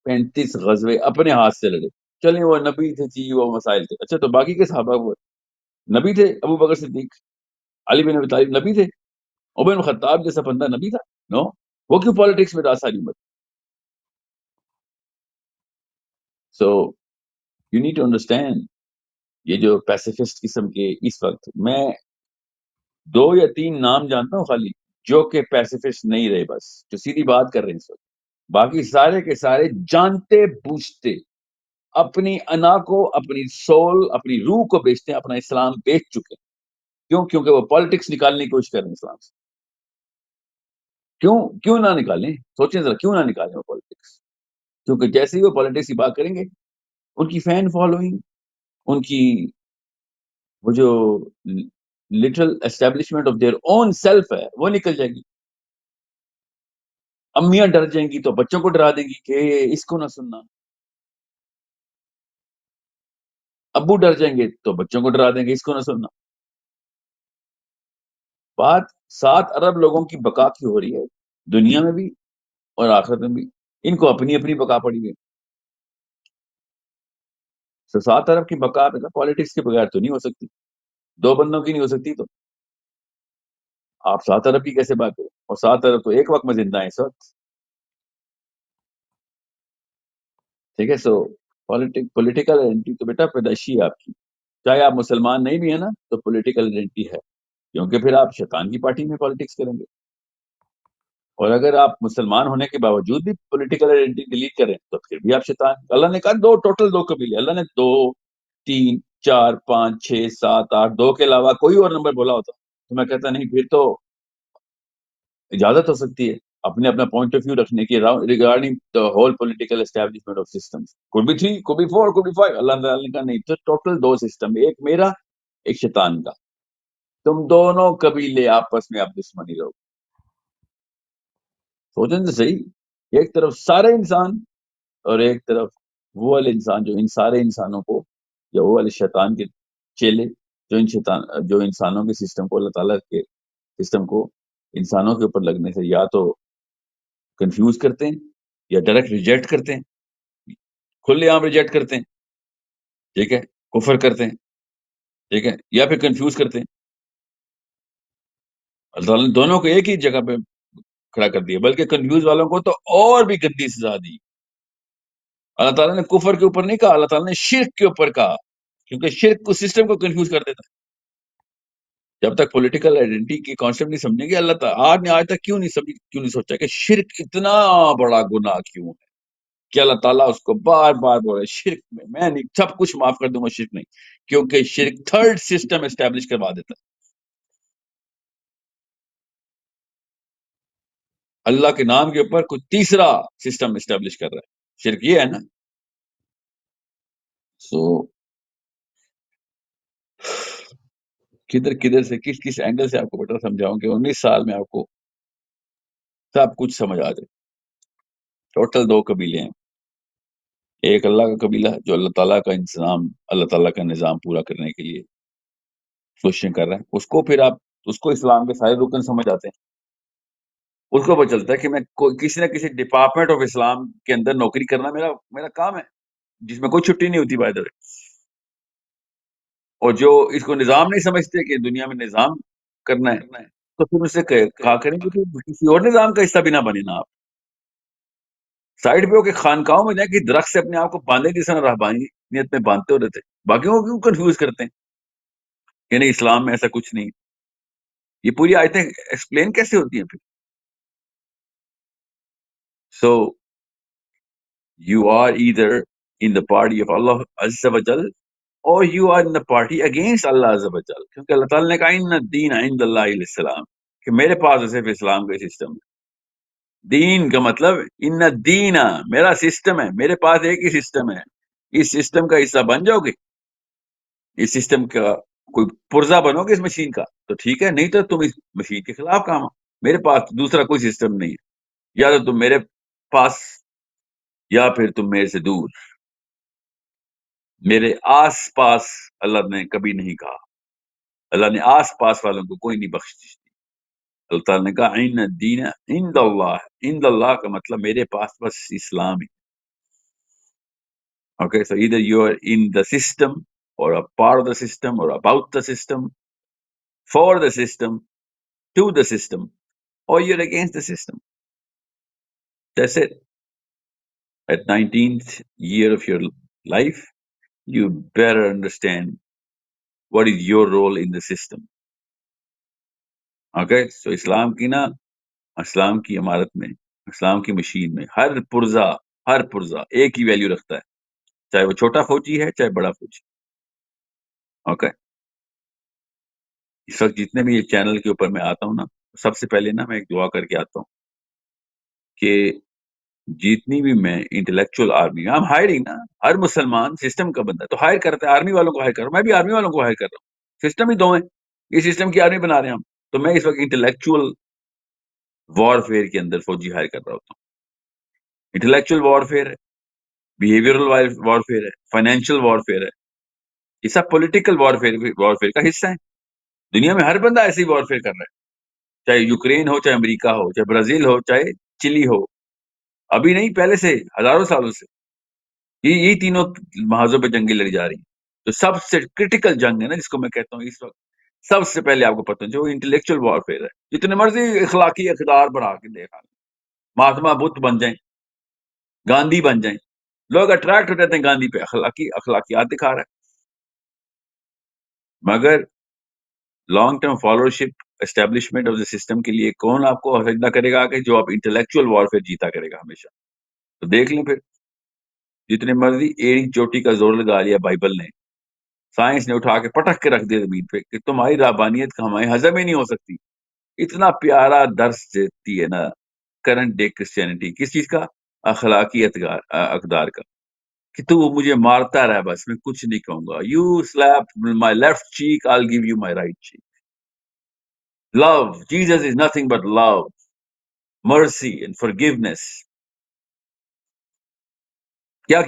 35 غزوے اپنے ہاتھ سے لڑے. چلیں وہ نبی تھے جی, وہ مسائل تھے, اچھا تو باقی کے صحابہ وہ نبی تھے؟ ابو بکر صدیق, علی بن ابی طالب نبی تھے؟ عمر بن خطاب جیسا بندہ نبی تھا؟ نو. وہ کیوں پالیٹکس میں رہا ساری عمر؟ So you need to understand. یہ جو پیسیفسٹ قسم کے اس وقت میں 2 یا 3 نام جانتا ہوں خالی, جو کہ پیسیفسٹ نہیں رہے, بس جو سیدھی بات کر رہے ہیں اس وقت. باقی سارے کے سارے جانتے بوجھتے اپنی انا کو, اپنی سول, اپنی روح کو بیچتے ہیں, اپنا اسلام بیچ چکے ہیں. کیوں؟ کیونکہ وہ پالیٹکس نکالنے کی کوشش کر رہے ہیں اسلام سے. کیوں نہ نکالیں؟ سوچیں ذرا, کیوں نہ نکالیں وہ پالیٹکس؟ کیونکہ جیسے ہی وہ پالیٹکس کی بات کریں گے, ان کی فین فالوئنگ, ان کی وہ جو literal establishment of their own self ہے, وہ نکل جائے گی. امیاں ڈر جائیں گی تو بچوں کو ڈرا دیں گی کہ اس کو نہ سننا. ابو ڈر جائیں گے تو بچوں کو ڈرا دیں گے, اس کو نہ سننا. بات 7 ارب لوگوں کی بقا کی ہو رہی ہے, دنیا میں بھی اور آخرت میں بھی. ان کو اپنی اپنی بقا پڑی ہے. 7 ارب کی بقا پالیٹکس کے بغیر تو نہیں ہو سکتی, 2 بندوں کی نہیں ہو سکتی. تو آپ 7 ارب کی کیسے بات کریں؟ اور 7 ارب تو ایک وقت میں زندہ ہیں اس وقت. ٹھیک ہے. سو پولیٹیکل آئیڈینٹی تو بیٹا پیدائشی ہے آپ کی. چاہے آپ مسلمان نہیں بھی ہیں نا, تو پولیٹیکل آئیڈینٹی ہے, کیونکہ پھر آپ شیطان کی پارٹی میں پالیٹکس کریں گے. اور اگر آپ مسلمان ہونے کے باوجود بھی پولیٹیکل آئیڈینٹی ڈیلیٹ کریں تو پھر بھی آپ شیطان. اللہ نے کہا ٹوٹل 2 قبیلے, اللہ نے 2 3 4 5 6 7 8 2 کے علاوہ کوئی اور نمبر بولا ہوتا تو میں کہتا نہیں, پھر تو اجازت ہو سکتی ہے اپنے اپنا پوائنٹ آف ویو رکھنے کی regarding the whole political establishment of systems. کوئی بھی 3, کوئی بھی 4, کوئی بھی 5. اللہ تعالیٰ نے کہا نہیں, تو ٹوٹل 2 سسٹم, ایک میرا, ایک شیطان کا. تم دونوں قبیلے آپس میں آپ دشمنی رہو. سوچیں تو صحیح, ایک طرف سارے انسان اور ایک طرف وہ والے انسان جو ان سارے انسانوں کو, یا وہ والے شیطان کے چیلے جو انسانوں کے سسٹم کو, اللہ تعالیٰ کے سسٹم کو انسانوں کے اوپر لگنے سے یا تو کنفیوز کرتے ہیں یا ڈائریکٹ ریجیکٹ کرتے ہیں, کھلے عام ریجیکٹ کرتے ہیں. ٹھیک ہے, کفر کرتے ہیں. ٹھیک ہے, یا پھر کنفیوز کرتے ہیں. اللہ تعالیٰ نے دونوں کو ایک ہی جگہ پہ کھڑا کر دیا, بلکہ کنفیوز والوں کو تو اور بھی گندی سزا دی. اللہ تعالیٰ نے کفر کے اوپر نہیں کہا, اللہ تعالیٰ نے شرک کے اوپر کہا, کیونکہ شرک کو سسٹم کو کنفیوز کر دیتا ہے. جب تک پولیٹیکل آئیڈینٹی کی کانسیپٹ نہیں سمجھیں گے, اللہ تعالیٰ آج تک کیوں نہیں سوچا کہ شرک اتنا بڑا گناہ کیوں ہے کہ اللہ تعالیٰ اس کو بار بار بولے شرک میں نہیں, سب کچھ معاف کر دوں گا, شرک نہیں, کیونکہ شرک تھرڈ سسٹم اسٹیبلش کروا دیتا ہے. اللہ کے نام کے اوپر کوئی تیسرا سسٹم اسٹیبلش کر رہا ہے, شرک یہ ہے نا. سو کدھر سے کس اینگل سے آپ کو بیٹا سمجھاؤں کہ 19 سال میں آپ کو سب کچھ سمجھ آ جائے. ٹوٹل 2 قبیلے ہیں. ایک اللہ کا قبیلہ جو اللہ تعالیٰ کا انتظام، اللہ تعالیٰ کا نظام پورا کرنے کے لیے کوششیں کر رہے ہیں. اس کو پھر آپ اس کو اسلام کے سارے رکن سمجھ آتے ہیں. اس کو پتہ چلتا ہے کہ میں کسی نہ کسی ڈپارٹمنٹ آف اسلام کے اندر نوکری کرنا میرا کام ہے، جس میں کوئی چھٹی نہیں ہوتی بائی دا وے. اور جو اس کو نظام نہیں سمجھتے کہ دنیا میں نظام کرنا ہے، تو پھر اس سے کہا کریں گے کہ کسی اور نظام کا حصہ بھی نہ بنے نا آپ. سائڈ پہ ہو کے خانقاہوں میں جائیں کہ درخت سے اپنے آپ کو باندھے جس طرح رہبانیت میں باندھتے ہو رہتے، باقیوں کو کیوں کنفیوز کرتے ہیں کہ نہیں اسلام میں ایسا کچھ نہیں. یہ پوری آیتیں ایکسپلین کیسے ہوتی ہیں پھر؟ So you are either in the party of اللہ عز و جل اور you are in the party against اللہ عز و جل، کیونکہ اللہ تعالیٰ نے کہا ان الدین عند اللہ الاسلام، کہ میرے پاس صرف اسلام کا سسٹم ہے. دین کا مطلب ان الدین، میرا سسٹم ہے، میرے پاس ایک ہی سسٹم ہے. اس سسٹم کا حصہ بن جاؤ گے، اس سسٹم کا کوئی پرزا بنو گے اس مشین کا تو ٹھیک ہے، نہیں تو تم اس مشین کے خلاف کام. میرے پاس دوسرا کوئی سسٹم نہیں ہے، یا تو تم میرے پاس یا پھر تم میرے سے دور. میرے آس پاس اللہ نے کبھی نہیں کہا، اللہ نے آس پاس والوں کو کوئی نہیں بخش دی. اللہ تعالیٰ نے کہا ان الدین عند اللہ، عند اللہ کا مطلب میرے پاس بس اسلام ہی. Okay, so either you are in the system or a part of the system or about the system, for the system, to the system, or you're against the system. That's it. At 19th year of your life, you better understand what is your role in the system. Okay, so اسلام کی عمارت میں، اسلام کی machine میں ہر پرزا ایک ہی value رکھتا ہے، چاہے وہ چھوٹا فوجی ہے چاہے بڑا فوجی. اوکے، اس وقت جتنے بھی یہ چینل کے اوپر میں آتا ہوں نا، سب سے پہلے نا میں ایک دعا کر کے آتا ہوں کہ جتنی بھی میں انٹلیکچوئل آرمی ہم ہائرنگ نا، ہر مسلمان سسٹم کا بندہ تو ہائر کرتا ہے، آرمی والوں کو ہائر کر رہا ہوں، میں بھی آرمی والوں کو ہائر کر رہا ہوں. سسٹم ہی 2 ہیں، یہ سسٹم کی آرمی بنا رہے ہیں ہم. تو میں اس وقت انٹلیکچوئل وار فیئر کے اندر فوجی ہائر کر رہا ہوتا ہوں. انٹلیکچوئل وار فیئر ہے، بیہیویئرل وار فیئر ہے، فائنینشیل وار فیئر ہے، یہ سب پولیٹیکل وار فیئر کا حصہ ہے. دنیا میں ہر بندہ ایسے ہی وار فیئر کر رہا ہے، چاہے یوکرین ہو، چاہے امریکہ ہو، چاہے برازیل ہو، چاہے چلی ہو. ابھی نہیں، پہلے سے ہزاروں سالوں سے یہی تینوں محاذوں پہ جنگیں لڑی جا رہی ہیں. تو سب سے کرٹیکل جنگ ہے نا جس کو میں کہتا ہوں اس وقت، سب سے پہلے آپ کو پتہ جو انٹلیکچوئل وار فیئر ہے. جتنے مرضی اخلاقی اقدار بڑھا کے دیکھا، مہاتما بدھ بن جائیں، گاندھی بن جائیں، لوگ اٹریکٹ ہو جاتے ہیں گاندھی پہ، اخلاقیات دکھا رہا ہے. مگر long term followership establishment of the system کے لیے کون آپ کو سجدہ کرے گا کہ جو آپ انٹلیکچوئل وار فیئر جیتا کرے گا ہمیشہ. تو دیکھ لیں پھر جتنے مرضی ایڑی چوٹی کا زور لگا لیا بائبل نے، سائنس نے اٹھا کے پٹک کے رکھ دیا زمین پہ کہ تمہاری رہبانیت کا ہماری ہضم ہی نہیں ہو سکتی. اتنا پیارا درس دیتی ہے نا کرنٹ ڈے کرسچینٹی، کس چیز کا؟ اخلاقی اقدار کا، کہ تو مجھے مارتا رہا بس میں کچھ نہیں کہوں گا. You slap my left cheek I give you my right cheek. Love Jesus is nothing but love, mercy and forgiveness. کیا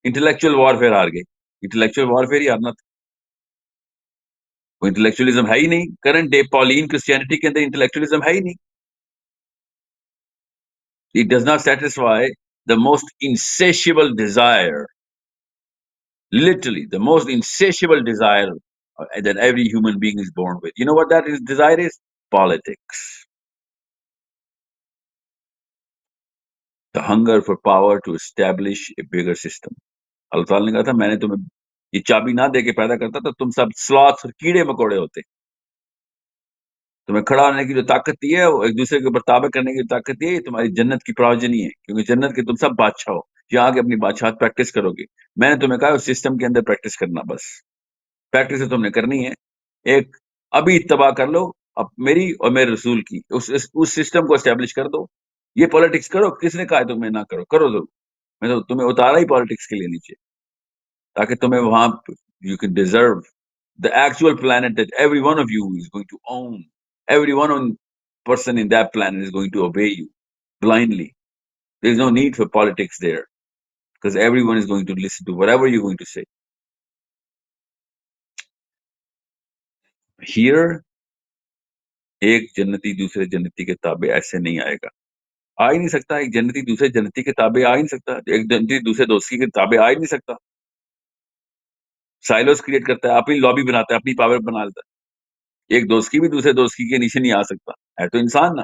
انٹلیکچوئل وار فیئر ہار گئے. انٹلیکچوئل وار فیئر ہی ہارنا تھا، وہ انٹلیکچوئلزم ہے ہی نہیں. کرنٹ ڈے پالین کرسچینٹی کے اندر انٹلیکچوئلزم ہے ہی نہیں. It does not satisfy the most insatiable desire, literally the most insatiable desire that every human being is born with. You know what that desire is? Politics. The hunger for power to establish a bigger system. اللہ تعالیٰ نے کہا تھا میں نے تمہیں یہ چابی نہ دے کے پیدا کرتا تو تم سب سلوتھ اور کیڑے مکوڑے ہوتے. تمہیں کھڑا ہونے کی جو طاقت دی ہے، ایک دوسرے کے اوپر تابع کرنے کی جو طاقت دی ہے، یہ تمہاری جنت کی پراوجنی ہے، کیونکہ جنت کے تم سب بادشاہ ہو. یہاں کے اپنی بادشاہت پریکٹس کرو گے. میں نے تمہیں کہا اس سسٹم کے اندر پریکٹس کرنا، بس پریکٹس تم نے کرنی ہے. ایک ابھی اتباع کر لو اب میری اور میرے رسول کی، اس سسٹم کو اسٹیبلش کر دو. یہ پالیٹکس کرو، کس نے کہا تمہیں نہ کرو، کرو ضرور. میں تو تمہیں اتارا ہی پالیٹکس کے لیے نیچے، تاکہ تمہیں وہاں you can deserve the actual planet that every one of you is going to own. Every one person in that planet is going to obey you blindly. There's no need for politics there, because everyone is going to listen to whatever you're going to say. Here, ایک جنتی دوسرے جنتی کے تابع ایسے نہیں آئے گا. آ ہی نہیں سکتا. ایک جنتی دوسرے جنتی کے تابع آ ہی نہیں سکتا. ایک جنتی دوسرے دوستی کے تابع آ ہی نہیں سکتا. سائلوز کریٹ کرتا ہے, اپنی لابی بناتا ہے, اپنی پاور بنا لیتا ہے. ایک دوست کی بھی دوسرے دوست کے نیچے نہیں آ سکتا. ہے تو انسان نا,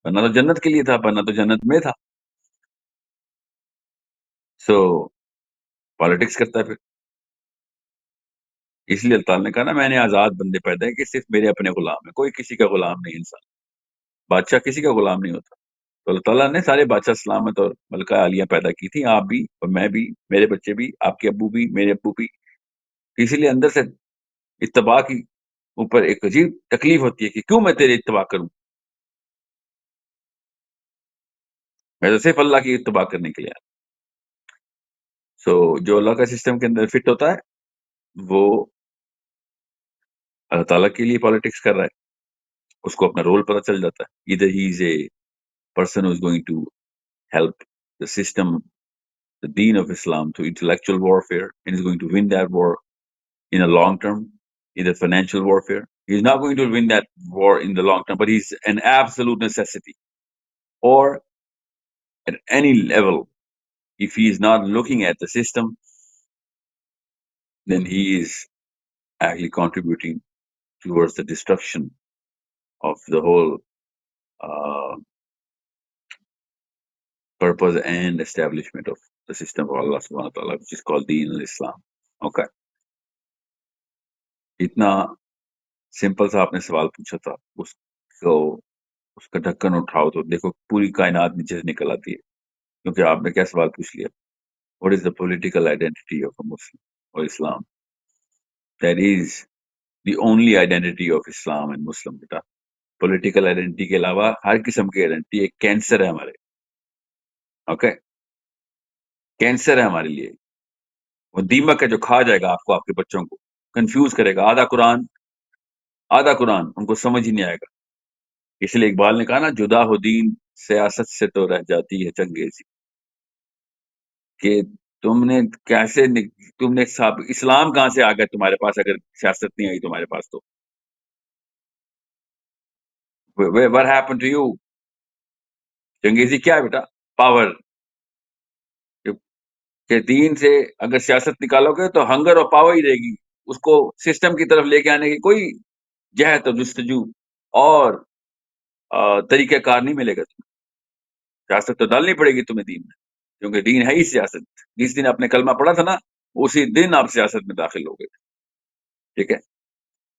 ورنہ تو جنت کے لیے تھا, ورنہ تو جنت میں تھا. سو پالیٹکس کرتا ہے پھر. اس لیے اللہ تعالیٰ نے کہا نا, میں نے آزاد بندے پیدا ہے کہ صرف میرے اپنے غلام ہیں, کوئی کسی کا غلام نہیں. انسان بادشاہ کسی کا غلام نہیں ہوتا. تو اللہ تعالیٰ نے سارے بادشاہ سلامت اور ملکہ عالیہ پیدا کی تھی, آپ بھی اور میں بھی, میرے بچے بھی, آپ کے ابو بھی, میرے ابو بھی. اسی لیے اندر سے اتباع کی اوپر ایک عجیب تکلیف ہوتی ہے کہ کیوں میں تیرے اتباع کروں. میں تو صرف اللہ کی اتباع کرنے کے لیے آیا. سو جو اللہ کا سسٹم کے اندر فٹ ہوتا ہے وہ اللہ تعالیٰ کے لیے پالیٹکس کر رہا ہے, اس کو اپنا رول پتہ چل جاتا ہے. ادھر ہی is a person who is going to help the system, the deen of Islam, through intellectual warfare, and is going to win that war in a long term, either financial warfare. He's not going to win that war in the long term, but he's an absolute necessity. Or at any level, if he is not looking at the system, then he is actually contributing towards the destruction of the whole purpose and establishment of the system of Allah subhanahu wa ta'ala, which is called Deen al-Islam. Okay. اتنا simple سا آپ نے سوال پوچھا تھا, اس کا ڈھکن اٹھاؤ تو دیکھو پوری کائنات نیچے سے نکل آتی ہے. کیونکہ آپ نے کیا سوال پوچھ لیا, what is the political identity of a Muslim اور Islam. That is the only identity of Islam and Muslim. بیٹا, پولیٹیکل آئیڈینٹی کے علاوہ ہر قسم کی آئیڈینٹی ایک کینسر ہے ہمارے. اوکے, کینسر ہے ہمارے لیے. وہ دیمک ہے جو کھا جائے گا آپ کو, آپ کے بچوں کو کنفیوز کرے گا. آدھا قرآن ان کو سمجھ ہی نہیں آئے گا. اس لیے اقبال نے کہا نا, جدا ہو دین سیاست سے تو رہ جاتی ہے چنگیزی. کہ تم نے کیسے, تم نے اسلام کہاں سے آ گیا تمہارے پاس اگر سیاست نہیں آئی تمہارے پاس تو. what happened to you? Changezi کیا ہے بیٹا؟ پاور. کہ دین سے اگر سیاست نکالو گے تو ہنگر اور پاور ہی رہے گی. اس کو سسٹم کی طرف لے کے آنے کی کوئی جہد اور جستجو اور طریقہ کار نہیں ملے گا تمہیں. سیاست تو ڈالنی پڑے گی تمہیں دین میں, کیونکہ دین ہے ہی سیاست. جس دن آپ نے کلمہ پڑھا تھا نا, اسی دن آپ سیاست میں داخل ہو گئے. ٹھیک ہے,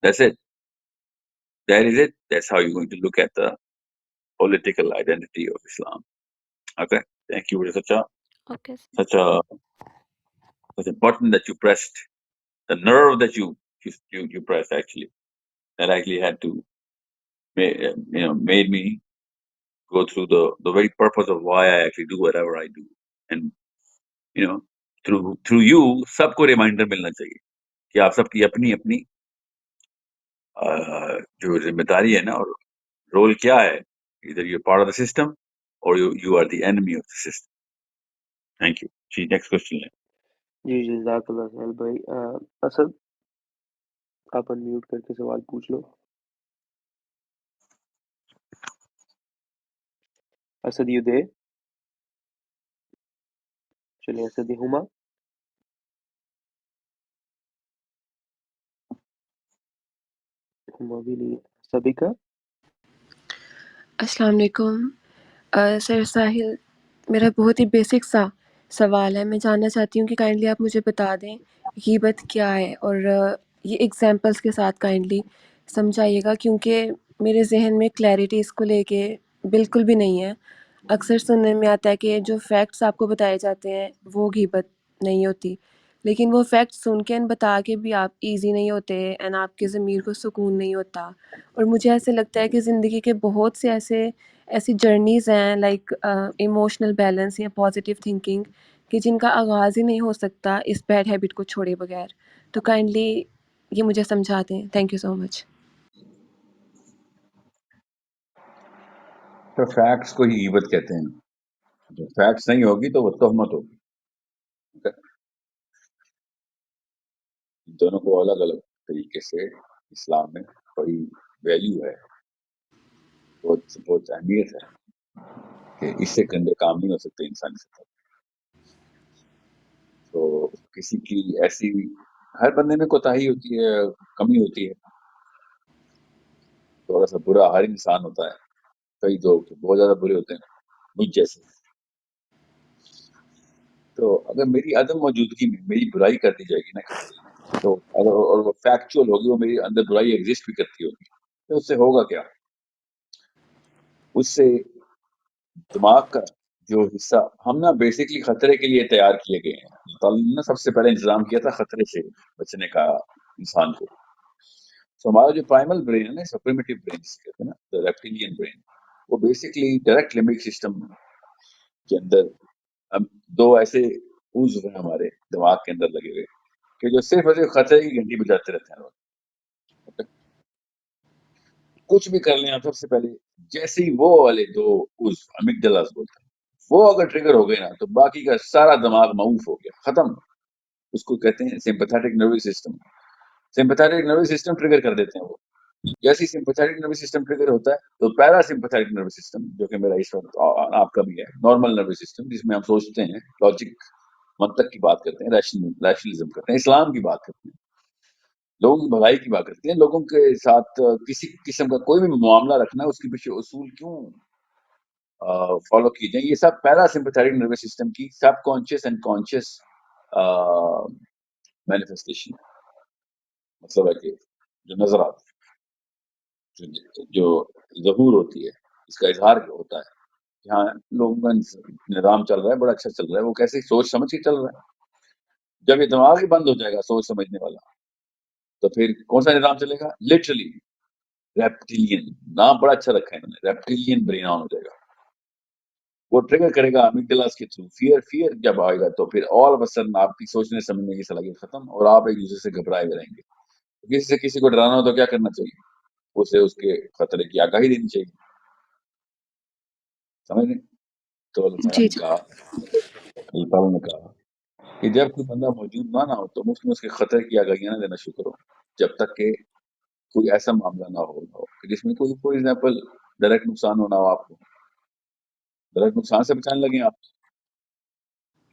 that's it. That is it. That's how you're going to look at the political identity of Islam. Okay, thank you. Okay sir. Such a button that you pressed, the nerve that you pressed actually, that actually had to made me go through the very purpose of why I actually do whatever I do. And through you سب کو reminder ملنا چاہیے کہ آپ سب کی اپنی اپنی جو ذمہ داری ہے نا, اور رول کیا ہے. either you're part of the system or you are the enemy of the system. Thank you. جی نیکسٹ کوشچن لیں. جی جزاک اللہ سہیل بھائی. اسد آپ انمیوٹ کر کے سوال پوچھ لو. اسد یو دے. چلیں اسد ہما. ہما بھی نہیں. صدیقہ. السلام علیکم. سر ساحل, میرا بہت ہی بیسک سا سوال ہے. میں جاننا چاہتی ہوں کہ کائنڈلی آپ مجھے بتا دیں غیبت کیا ہے, اور یہ ایگزامپلس کے ساتھ کائنڈلی سمجھائیے گا, کیونکہ میرے ذہن میں کلیئرٹی اس کو لے کے بالکل بھی نہیں ہے. اکثر سننے میں آتا ہے کہ جو فیکٹس آپ کو بتائے جاتے ہیں وہ غیبت نہیں ہوتی, لیکن وہ فیکٹس سن کے بتا کے بھی آپ ایزی نہیں ہوتے اینڈ آپ کے ضمیر کو سکون نہیں ہوتا. اور مجھے ایسے لگتا ہے کہ زندگی کے بہت سے ایسی جرنیز ہیں لائک ایموشنل بیلنس یا پازیٹیو تھنکنگ, کہ جن کا آغاز ہی نہیں ہو سکتا اس بیڈ ہیبٹ کو چھوڑے بغیر. تو کائنڈلی یہ مجھے سمجھا دیں. تھینک یو سو مچ. تو فیکٹس کو ہی غیبت کہتے ہیں. جو فیکٹس نہیں ہوگی تو وہ تہمت ہوگی. ان دونوں کو الگ الگ طریقے سے اسلام میں بڑی ویلیو ہے, بہت اہمیت ہے کہ اس سے گندے کام نہیں ہو سکتے انسانی سطح. تو کسی کی ایسی ہر بندے میں کوتاہی ہوتی ہے, کمی ہوتی ہے, تھوڑا سا برا ہر انسان ہوتا ہے. کئی لوگ بہت زیادہ برے ہوتے ہیں مجھ جیسے. تو اگر میری عدم موجودگی میں میری برائی کر دی جائے گی نا کسی دل میں, تو اگر اور وہ فیکچوئل ہوگی, وہ میری اندر برائی ایگزسٹ بھی کرتی ہوگی, تو اس سے ہوگا کیا؟ اس سے دماغ کا جو حصہ ہم نا بیسکلی خطرے کے لیے تیار کیے گئے ہیں. اللہ نے سب سے پہلے انتظام کیا تھا خطرے سے بچنے کا انسان کو. تو ہمارا جو پرائمل برین ہے نا, سپریمیٹو برین کہتے ہیں نا, ریپٹیلین برین, وہ بیسکلی ڈائریکٹ لمبک سسٹم کے اندر ہم دو ایسے عضو ہیں ہمارے دماغ کے اندر لگے ہوئے کہ جو صرف ایسے خطرے کی گھنٹی بجاتے رہتے ہیں. کچھ بھی کر لیں آپ, سب سے پہلے جیسے ہی وہ والے دو عضو امیگڈالا بولتے ہیں, وہ اگر ٹریگر ہو گئے نا, تو باقی کا سارا دماغ معوف ہو گیا, ختم. اس کو کہتے ہیں sympathetic nervous system. Sympathetic nervous system trigger کر دیتے ہیں وہ. جیسے سمپیتھیٹک نروس سسٹم ٹریگر ہوتا ہے تو پیرا سمپیتھیٹک نروس سسٹم, جو کہ میرا اس وقت آپ کا بھی ہے, نارمل نروس سسٹم, جس میں ہم سوچتے ہیں, لاجک منطق کی بات کرتے ہیں, ریشنلزم کرتے ہیں, اسلام کی بات کرتے ہیں, لوگوں کی بھلائی کی بات کرتے ہیں, لوگوں کے ساتھ کسی قسم کا کوئی بھی معاملہ رکھنا, اس کے پیچھے اصول کیوں فالو کی جائیں, یہ سب پیرا سمپیتھیٹک نروس سسٹم کی سب کانشیس اینڈ کانشیس مینیفیسٹیشن. مطلب ہے کہ جو نظر آتی ہے, جو ظہور ہوتی ہے, اس کا اظہار ہوتا ہے. یہاں لوگوں کا نظام چل رہا ہے, بڑا اچھا چل رہا ہے, وہ کیسے سوچ سمجھ کے چل رہا ہے. جب یہ دماغ ہی بند ہو جائے گا سوچ سمجھنے والا, تو پھر کون سا نظام چلے گا؟ لٹرلی ریپٹیلین, نام بڑا اچھا رکھا ہے انہوں نے, ریپٹیلین برین آن ہو جائے گا. وہ ٹریگر کرے گا امیگڈالاس کے تھرو فیئر جب آئے گا, تو پھر آل آف سڈن آپ کی سوچنے سمجھنے کی صلاحیت ختم, اور آپ ایک دوسرے سے گھبرائے ہوئے رہیں گے. کسی سے کسی کو ڈرانا ہو تو کیا کرنا چاہیے؟ اسے اس کے خطرے کی آگاہی دینی چاہیے. سمجھ لیں. تو اللہ تعالیٰ جی نے کہا کہ جب کوئی بندہ موجود نہ ہو تو مفت میں اس کے خطرے کی آگاہیاں نہ دینا شروع کرو, جب تک کہ کوئی ایسا معاملہ نہ ہو جس میں کوئی فور ایگزامپل ڈائریکٹ نقصان ہونا ہو. آپ کو ڈائریکٹ نقصان سے بچانے لگے آپ,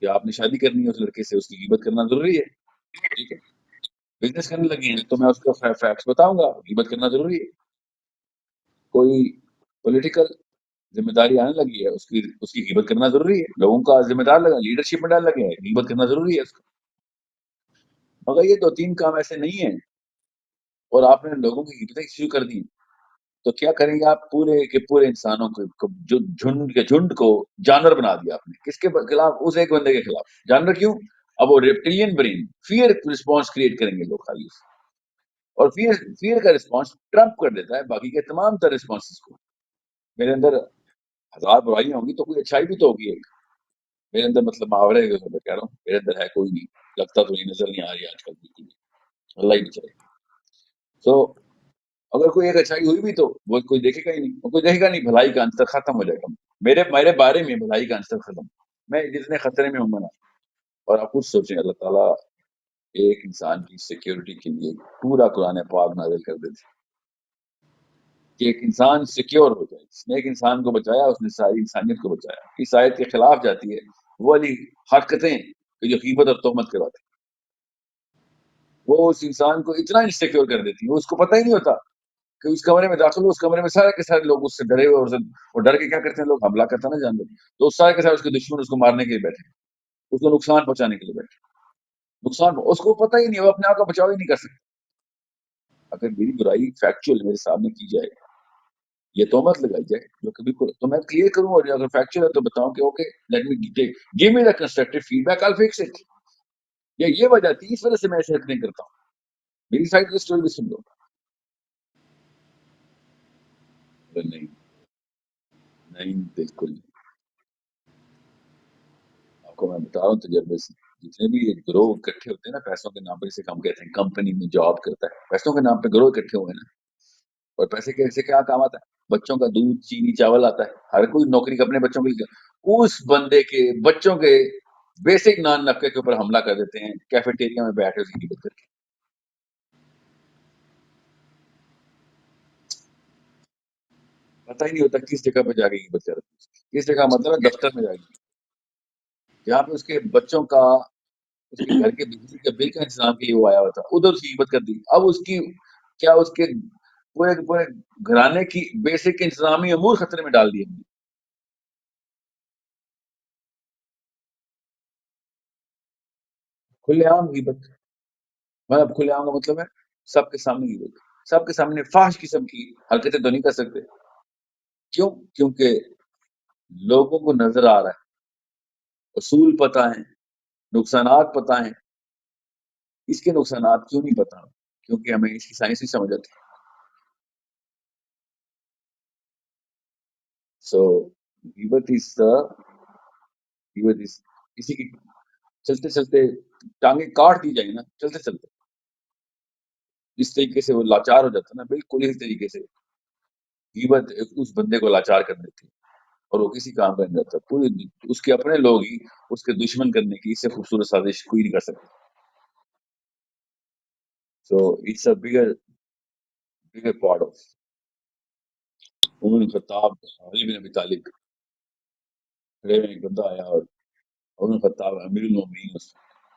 کہ آپ نے شادی کرنی ہے اس لڑکے سے, اس کی غیبت کرنا ضروری ہے, ٹھیک ہے. بزنس کرنے لگے ہیں تو میں اس کو فیکٹس بتاؤں گا, غیبت کرنا ضروری ہے. کوئی پولیٹیکل ذمہ داری آنے لگی ہے, اس کی غیبت کرنا ضروری ہے. لوگوں کا ذمہ دار لگا, لیڈرشپ میں ڈال لگے ہیں, غیبت کرنا ضروری ہے اس کو. مگر یہ 2-3 کام ایسے نہیں ہیں, اور آپ نے لوگوں کی غیبتیں شروع کر دی, تو کیا کریں گے آپ؟ پورے کے پورے انسانوں کو, جو جھنڈ کو جانور بنا دیا آپ نے. کس کے خلاف؟ اس ایک بندے کے خلاف. جانور کیوں؟ اب وہ ریپٹیلین برین فیئر رسپانس کریٹ کریں گے لوگ خالی, اور فیئر کا رسپانس ٹرمپ کر دیتا ہے باقی کے تمام تر رسپانسز کو. میرے اندر 1000 برائیاں ہوں گی تو کوئی اچھائی بھی تو ہوگی ایک. میرے اندر مطلب محاورے میں کہہ رہا ہوں, میرے اندر ہے کوئی نہیں, لگتا تو نہیں, نظر نہیں آ رہی آج کل بالکل بھی, اللہ ہی بچائے. تو اگر کوئی ایک اچھائی ہوئی بھی تو وہ کوئی دیکھے گا ہی نہیں, کوئی دیکھے گا نہیں. بھلائی کا عنصر ختم ہو جائے گا. میرے بارے میں بھلائی کا عنصر ختم. میں جتنے خطرے میں ہوں نا, اور آپ خود سوچیں, اللہ تعالیٰ ایک انسان کی سیکیورٹی کے لیے پورا قرآن پاک نازل کر دیتے کہ ایک انسان سیکیور ہو جائے. جس نے ایک انسان کو بچایا, اس نے ساری انسانیت کو بچایا. اس آیت کے خلاف جاتی ہے وہ والی حرکتیں کہ جو غیبت اور تہمت کرواتی, وہ اس انسان کو اتنا انسیکیور کر دیتی ہے, اس کو پتہ ہی نہیں ہوتا کہ اس کمرے میں داخل ہو, اس کمرے میں سارے کے سارے لوگ اس سے ڈرے ہوئے, اور ڈر کے کیا کرتے ہیں لوگ؟ حملہ کرتا نا جانور, تو اس سارے کے سارے اس کے دشمن اس کو مارنے کے لیے بیٹھے, اس کو نقصان پہنچانے کے لیے بیٹھے. اس کو پتہ ہی نہیں, وہ اپنے آپ کا بچاؤ ہی نہیں کر سکتا. اگر میری برائی فیکچوئل میرے سامنے کی جائے, یہ تہمت لگائی جائے, جو کبھی تو میں کلیئر کروں, اور اگر فیکچوئل ہے تو بتاؤں کہ okay let me give me the constructive feedback, I will fix it. یہ وجہ تھی, اس وجہ سے میں ایسے حرکت نہیں کرتا ہوں. میری سائڈ کی اسٹوری بھی سن لو. نہیں بالکل نہیں. آپ کو میں بتا رہا ہوں تجربے سے, جتنے بھی گروہ اکٹھے ہوتے ہیں نا پیسوں کے نام پہ, جسے ہم کہتے ہیں کمپنی میں جاب کرتا ہے, پیسوں کے نام پہ گروہ اکٹھے ہوئے نا, اور پیسے کیسے کیا کام آتا ہے؟ بچوں کا دودھ چینی چاول آتا ہے، ہر کوئی نوکری اپنے بچوں کے لیے، اس بندے کے بچوں کے بیسک نان نفقے کے اوپر حملہ کر دیتے ہیں کیفیٹیریا میں بیٹھے اس کی کر کے. پتہ ہی نہیں ہوتا کس جگہ پہ جا کے غیبت کر رہے ہیں. کس جگہ مطلب ہے دفتر میں جا کے جہاں پہ اس کے بچوں کا اس کے گھر کے بجلی کے بل کا انتظام کے لیے وہ آیا ہوا تھا، ادھر اس کی غیبت کر دی. اب اس کی کیا اس کے پورے گھرانے کی بیسک انتظامی امور خطرے میں ڈال دیے. کھلے عام غیبت، مطلب کھلے عام کا مطلب ہے سب کے سامنے غیبت، سب کے سامنے فحش قسم کی حرکتیں تو نہیں کر سکتے. کیوں؟ کیونکہ لوگوں کو نظر آ رہا ہے، اصول پتہ ہیں، نقصانات پتہ ہیں. اس کے نقصانات کیوں نہیں پتہ؟ کیونکہ ہمیں اس کی سائنس نہیں سمجھ آتی. سو غیبت کسی کی چلتے چلتے ٹانگیں کاٹ دی جائیں نا، چلتے چلتے اس طریقے سے وہ لاچار ہو جاتا ہے نا، بالکل اسی طریقے سے غیبت اس بندے کو لاچار کر دیتی ہے اور وہ کسی کام کا نہیں رہتا. پوری اس کے اپنے لوگ ہی اس کے دشمن کرنے کی اس سے خوبصورت سازش کوئی نہیں کر سکتا. So it's a bigger part of Umar bin Khattab, Ali بن ابی طالب. کھڑے میں ایک بندہ آیا اور عمر بن خطاب امیر المومنین اس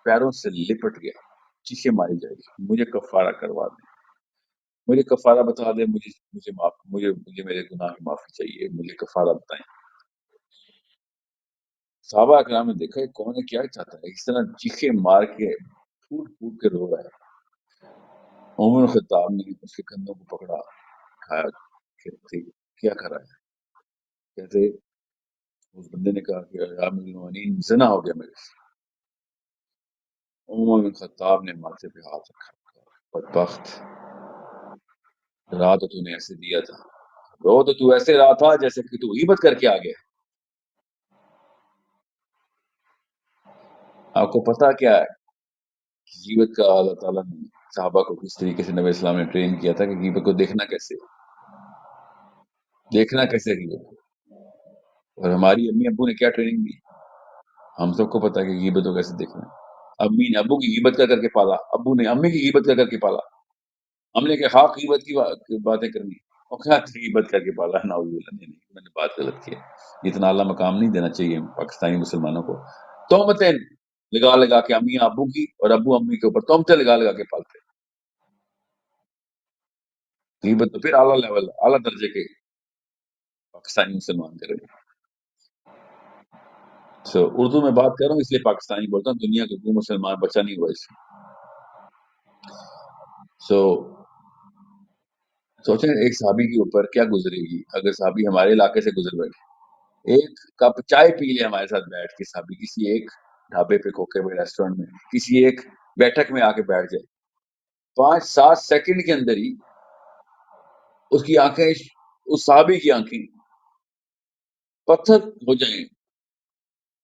پیروں سے لپٹ گیا، چیخیں ماری جائے گی، مجھے کفارہ کروا دیں، مجھے کفارہ بتا دیں، مجھے میرے گناہ کی معافی چاہیے، مجھے کفارہ بتائیں. صحابہ اکرام نے دیکھا یہ کون ہے، کیا چاہتا ہے، اس طرح چیخیں مار کے پھوٹ پھوٹ کے رو رہا ہے. عمر بن خطاب نے اس کے کندھوں کو پکڑا، اٹھایا، کہتے کیا کر رہا ہے؟ کہتے اس بندے نے کہا کہ یا امیر المومنین زنا ہو گیا میرے سے. عمر بن خطاب نے ماتھے پہ ہاتھ رکھا، بدبخت، ڈرا تو نے ایسے دیا تھا، رو تو ایسے رہا تھا جیسے کہ تو غیبت کر کے آ گیا. آپ کو پتا کیا ہے غیبت کا اللہ تعالیٰ نے صحابہ کو کس طریقے سے نبی اسلام نے ٹرین کیا تھا کہ غیبت کو دیکھنا کیسے غیبت کو. اور ہماری امی ابو نے کیا ٹریننگ دی، ہم سب کو پتا ہے کہ غیبت کو کیسے دیکھنا ہے. امی نے ابو کی غیبت کر کے پالا، ابو نے امی کی غیبت کر کے پالا. ہم نے کہ خاک غیبت کی باتیں کرنی اور کیا غیبت کر کے پالا. نعوذ باللہ، نہیں میں نے بات غلط کی ہے. اتنا اعلیٰ مقام نہیں دینا چاہیے پاکستانی مسلمانوں کو. تہمتیں لگا کے امی ابو کی اور ابو امی کے اوپر تہمتیں لگا کے پالتے. غیبت تو پھر اعلیٰ درجے کے پاکستانی مسلمان کرے. اردو میں بات کر رہا ہوں اس لیے پاکستانی بولتا ہوں، دنیا کے کوئی مسلمان بچا نہیں ہوا اس میں. سوچیں ایک صحابی کے اوپر کیا گزرے گی اگر صحابی ہمارے علاقے سے گزر بیٹھے، ایک کپ چائے پی لے ہمارے ساتھ بیٹھ کے صحابی کسی ایک ڈھابے پہ کھوکے میں ریسٹورینٹ میں کسی ایک بیٹھک میں آ کے بیٹھ جائے، 5-7 سیکنڈ کے اندر ہی اس کی آنکھیں، اس صحابی کی آنکھیں پتھر ہو جائیں،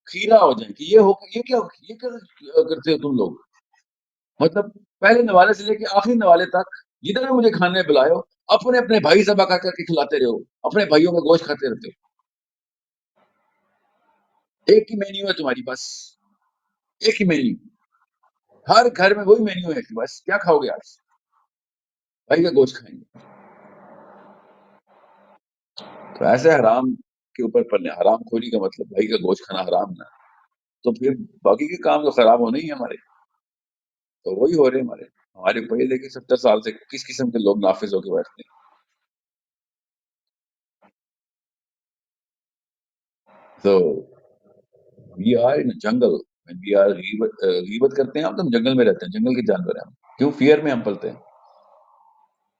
کھیرا ہو جائیں کہ یہ کیا کرتے ہو تم لوگ. مطلب پہلے نوالے سے لے کے آخری نوالے تک جدھر بھی مجھے کھانے بلائے ہو اپنے اپنے بھائی ذبح کر کے کھلاتے رہو، اپنے بھائیوں کا گوشت کھاتے رہتے ہو. ایک ہی مینیو ہے تمہاری، بس ایک ہی مینیو، ہر گھر میں وہی مینیو ہے کہ بس کیا کھاؤ گے آج، بھائی کا گوشت کھائیں گے. تو ایسے حرام کے اوپر پلنے، حرام خوری کا مطلب بھائی کا گوشت کھانا حرام نہ، تو پھر باقی کے کام تو خراب ہونے ہی ہمارے، تو وہی ہو رہے ہمارے اوپر. یہ دیکھیں 70 سال سے کس قسم کے لوگ نافذ ہو کے بیٹھتے ہیں. تو وی آر ان جنگل، وی آر غیبت کرتے ہیں ہم، تو ہم جنگل میں رہتے ہیں، جنگل کے جانور ہیں ہم. کیوں؟ فیئر میں ہم پلتے ہیں.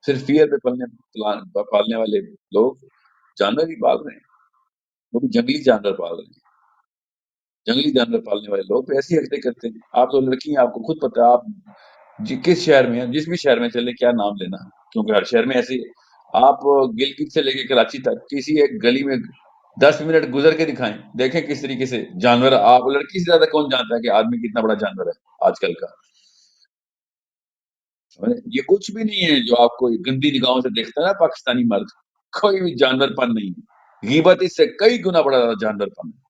صرف فیئر پہ پالنے والے لوگ جانور ہی پال رہے ہیں، وہ بھی جنگلی جانور پال رہے ہیں. جنگلی جانور پالنے والے لوگ ایسی حرکتیں کرتے ہیں. آپ تو لڑکی ہیں، آپ کو خود پتہ ہے، آپ کس شہر میں ہیں، جس بھی شہر میں چلے کیا نام لینا، کیونکہ ہر شہر میں ایسی. آپ گلگت سے لے کے کراچی تک کسی ایک گلی میں 10 منٹ گزر کے دکھائیں، دیکھیں کس طریقے سے جانور. آپ لڑکی سے زیادہ کون جانتا ہے کہ آدمی کتنا بڑا جانور ہے آج کل کا. یہ کچھ بھی نہیں ہے جو آپ کو گندی نگاہوں سے دیکھتا ہے نا پاکستانی مرد، کوئی بھی جانور پن نہیں ہے. غیبت اس سے کئی گنا بڑا زیادہ جانور پن ہے.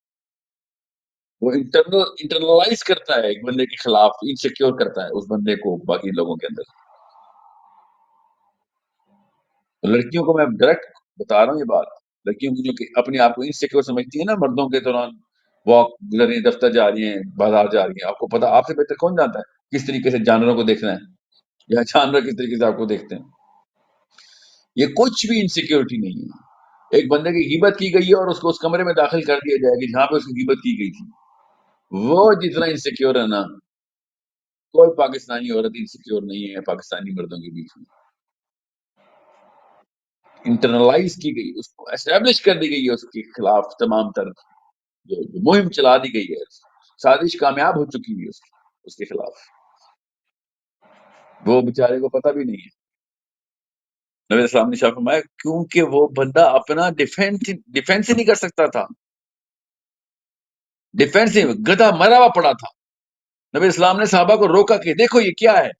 وہ انٹرنلائز کرتا ہے ایک بندے کے خلاف, انسیکیور کرتا ہے اس بندے کو باقی لوگوں کے اندر. لڑکیوں کو میں ڈائریکٹ بتا رہا ہوں یہ بات, لڑکیوں کی جو کہ اپنے آپ کو انسیکیور سمجھتی ہیں نا, مردوں کے دوران واک گزر رہی ہیں, دفتر جا رہی ہیں, بازار جا رہی ہیں, آپ کو پتا, آپ سے بہتر کون جانتا ہے کس طریقے سے جانوروں کو دیکھنا ہے یا جانور کس طریقے سے آپ کو دیکھتے ہیں. یہ کچھ بھی انسیکیورٹی نہیں ہے. ایک بندے کی غیبت کی گئی ہے اور اس کو اس کمرے میں داخل کر دیا جائے گا جہاں پہ اس کی غیبت کی گئی تھی. وہ جتنا انسیکیور ہے نا, کوئی پاکستانی عورت انسیکیور نہیں ہے پاکستانی مردوں کے بیچ میں. انٹرنلائز کی گئی, اس کو اسٹیبلش کر دی گئی ہے, اس کے خلاف تمام تر جو مہم چلا دی گئی ہے, سازش کامیاب ہو چکی ہے اس کے خلاف. وہ بیچارے کو پتہ بھی نہیں ہے. نبی السلام نے فرمایا کیونکہ وہ بندہ اپنا ڈیفینس ہی نہیں کر سکتا تھا, ڈیفینس گدھا مرا ہوا پڑا تھا. نبی اسلام نے صحابہ کو روکا کہ دیکھو یہ کیا ہے.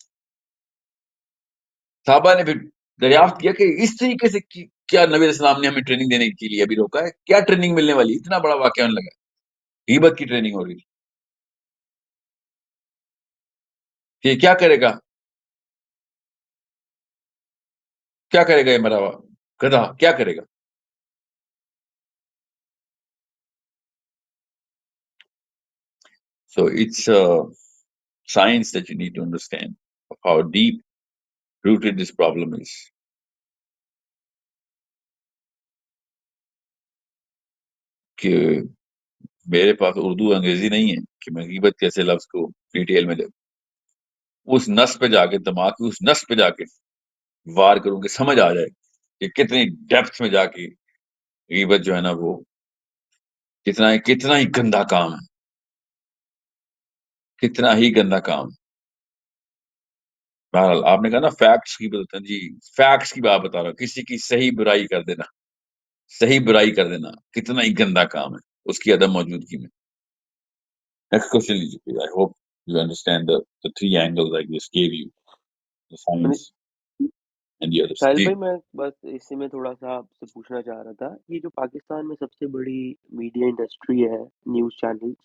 صحابہ نے پھر دریافت کیا کہ اس طریقے سے کیا نبی اسلام نے ہمیں ٹریننگ دینے کے لیے ابھی روکا ہے, کیا ٹریننگ ملنے والی, اتنا بڑا واقعہ ہونے لگا, غیبت کی ٹریننگ ہو رہی تھی. کہ کیا کرے گا, کیا کرے گا یہ مرا ہوا گدھا, کیا کرے گا. So it's a science that you need to understand of how deep rooted this problem is. کہ میرے پاس اردو انگریزی نہیں ہے کہ میں غیبت کیسے لفظ کو ڈیٹیل میں دے, اس نس پہ جا کے, دماغ کی اس نس پہ جا کے وار کروں کہ سمجھ آ جائے کہ کتنی ڈیپتھ میں جا کے غیبت جو ہے نا وہ کتنا ہی گندا کام ہے, کتنا ہی گندا کام. بہرحال آپ نے کہا نا فیکٹس کی بات, جی فیکٹس کی بات بتا رہا ہوں, کسی کی صحیح برائی کر دینا, صحیح برائی کر دینا کتنا ہی گندا کام ہے اس کی عدم موجودگی میں. نیکسٹ کوشچن لیجیے please. I hope you understand the three angles I just gave you, the science and the others. ساحل جی بھائی میں بس اس میں تھوڑا سا آپ سے پوچھنا چاہ رہا تھا, یہ جو پاکستان میں سب سے بڑی میڈیا انڈسٹری ہے, نیوز چینلز,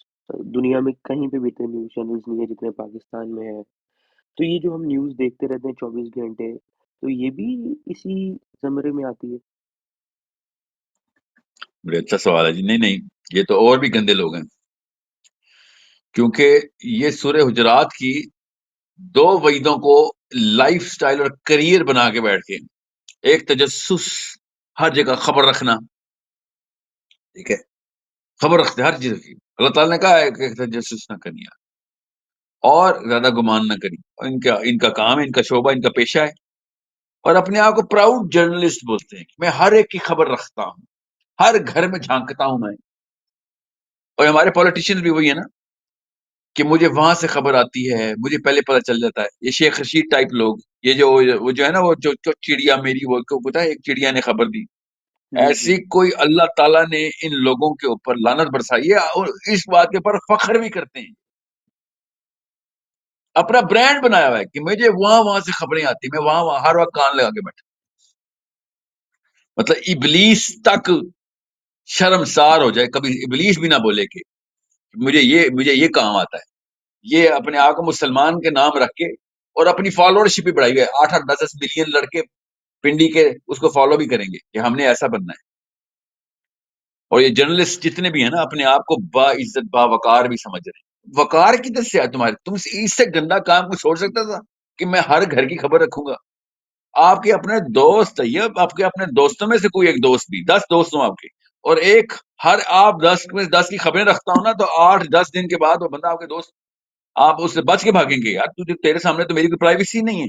دنیا میں کہیں پہ بھی اتنے نیوز چینلز نہیں ہے جتنے پاکستان میں ہے. تو یہ جو ہم نیوز دیکھتے رہتے ہیں 24 گھنٹے, تو یہ بھی اسی زمرے میں آتی ہے؟ بڑے اچھا سوال ہے جی. نہیں, یہ تو اور بھی گندے لوگ ہیں, کیونکہ یہ سورہ حجرات کی دو وعیدوں کو لائف سٹائل اور کریئر بنا کے بیٹھ کے, ایک تجسس, ہر جگہ خبر رکھنا, ٹھیک ہے, خبر رکھتے ہر چیز کی. اللہ تعالیٰ نے کہا ہے کہ تجسس نہ کرنی اور زیادہ گمان نہ کرنی. ان کا کام ہے, ان کا شعبہ, ان کا پیشہ ہے, اور اپنے آپ کو پراؤڈ جرنلسٹ بولتے ہیں. میں ہر ایک کی خبر رکھتا ہوں, ہر گھر میں جھانکتا ہوں میں. اور ہمارے پولیٹیشین بھی وہی ہے نا کہ مجھے وہاں سے خبر آتی ہے, مجھے پہلے پتہ چل جاتا ہے. یہ شیخ رشید ٹائپ لوگ, یہ جو ہے نا وہ جو چڑیا میری, وہ کو پتا ہے ایک چڑیا نے خبر دی, ایسی کوئی اللہ تعالیٰ نے ان لوگوں کے اوپر لعنت برسائی ہے, اور اس بات کے اوپر فخر بھی کرتے ہیں. اپنا برانڈ بنایا ہوا ہے کہ مجھے وہاں سے خبریں آتی, میں وہاں ہر وقت کان لگا کے بیٹھا. مطلب ابلیس تک شرمسار ہو جائے, کبھی ابلیس بھی نہ بولے کہ مجھے یہ کام آتا ہے. یہ اپنے آپ کو مسلمان کے نام رکھ کے اور اپنی فالوورشپ بھی بڑھائی ہوئی ہے. 8-10 ملین لڑکے پنڈی کے اس کو فالو بھی کریں گے کہ ہم نے ایسا بننا ہے. اور یہ جرنلسٹ جتنے بھی ہیں نا اپنے آپ کو با عزت با وقار بھی سمجھ رہے ہیں. وقار کدھر سے ہے تمہارے, تم اس سے گندا کام کو چھوڑ سکتا تھا کہ میں ہر گھر کی خبر رکھوں گا. آپ کے اپنے دوست ہے, آپ کے اپنے دوستوں میں سے کوئی ایک دوست بھی, 10 دوست ہوں آپ کے, اور ایک ہر آپ 10 میں 10 کی خبریں رکھتا ہوں نا, تو 8-10 دن کے بعد وہ بندہ آپ کے دوست, آپ اس سے بچ کے بھاگیں گے. یار تیرے سامنے تو میری کوئی پرائیویسی نہیں ہے.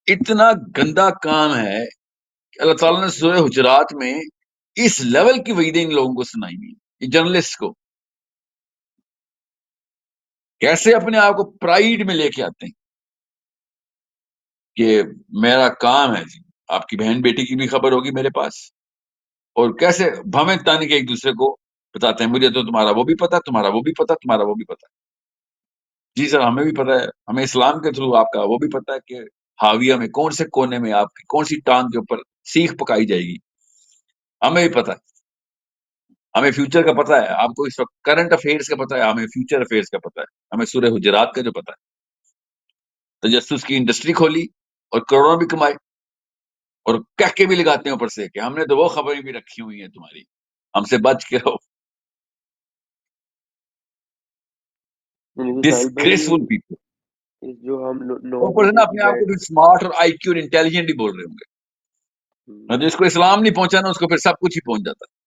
اتنا گندا کام ہے کہ اللہ تعالیٰ نے سورہ حجرات میں اس لیول کی وعیدیں ان لوگوں کو سنائی ہوئی, یہ جرنلسٹ کو کیسے اپنے آپ کو پرائیڈ میں لے کے آتے ہیں کہ میرا کام ہے جی, آپ کی بہن بیٹی کی بھی خبر ہوگی میرے پاس, اور کیسے بھویں تان کے ایک دوسرے کو بتاتے ہیں مجھے تو تمہارا وہ بھی پتا, تمہارا وہ بھی پتا, تمہارا وہ بھی پتا. جی سر ہمیں بھی پتا ہے, ہمیں اسلام کے تھرو آپ کا وہ بھی پتا ہے کہ حاویہ میں کون سے کونے میں آپ کی کون سی ٹانگ کے اوپر سیخ پکائی جائے گی، ہمیں بھی پتا ہے. ہمیں فیوچر کا پتا ہے، آپ کو اس وقت کرنٹ افیئرس کا پتا ہے، ہمیں فیوچر افیئرس کا پتا ہے، ہمیں سورہ حجرات کا جو پتا ہے. تجسس کی انڈسٹری کھولی اور کروڑوں بھی کمائے، اور کہہ کے بھی لگاتے ہیں اوپر سے کہ ہم نے تو وہ خبریں بھی رکھی ہوئی ہیں تمہاری، ہم سے بچ کے رہو. یعنی تو ساحل بھائی ڈسگریسفل پیپل. جو ہم 9 اوپر سے نا بجے کی اپنے آپ کو بھی اسمارٹ اور آئی کیو اور انٹیلیجنٹ ہی بول رہے ہوں گے، اور جس کو اسلام نہیں پہنچا نا اس کو پھر سب کچھ ہی پہنچ جاتا ہے.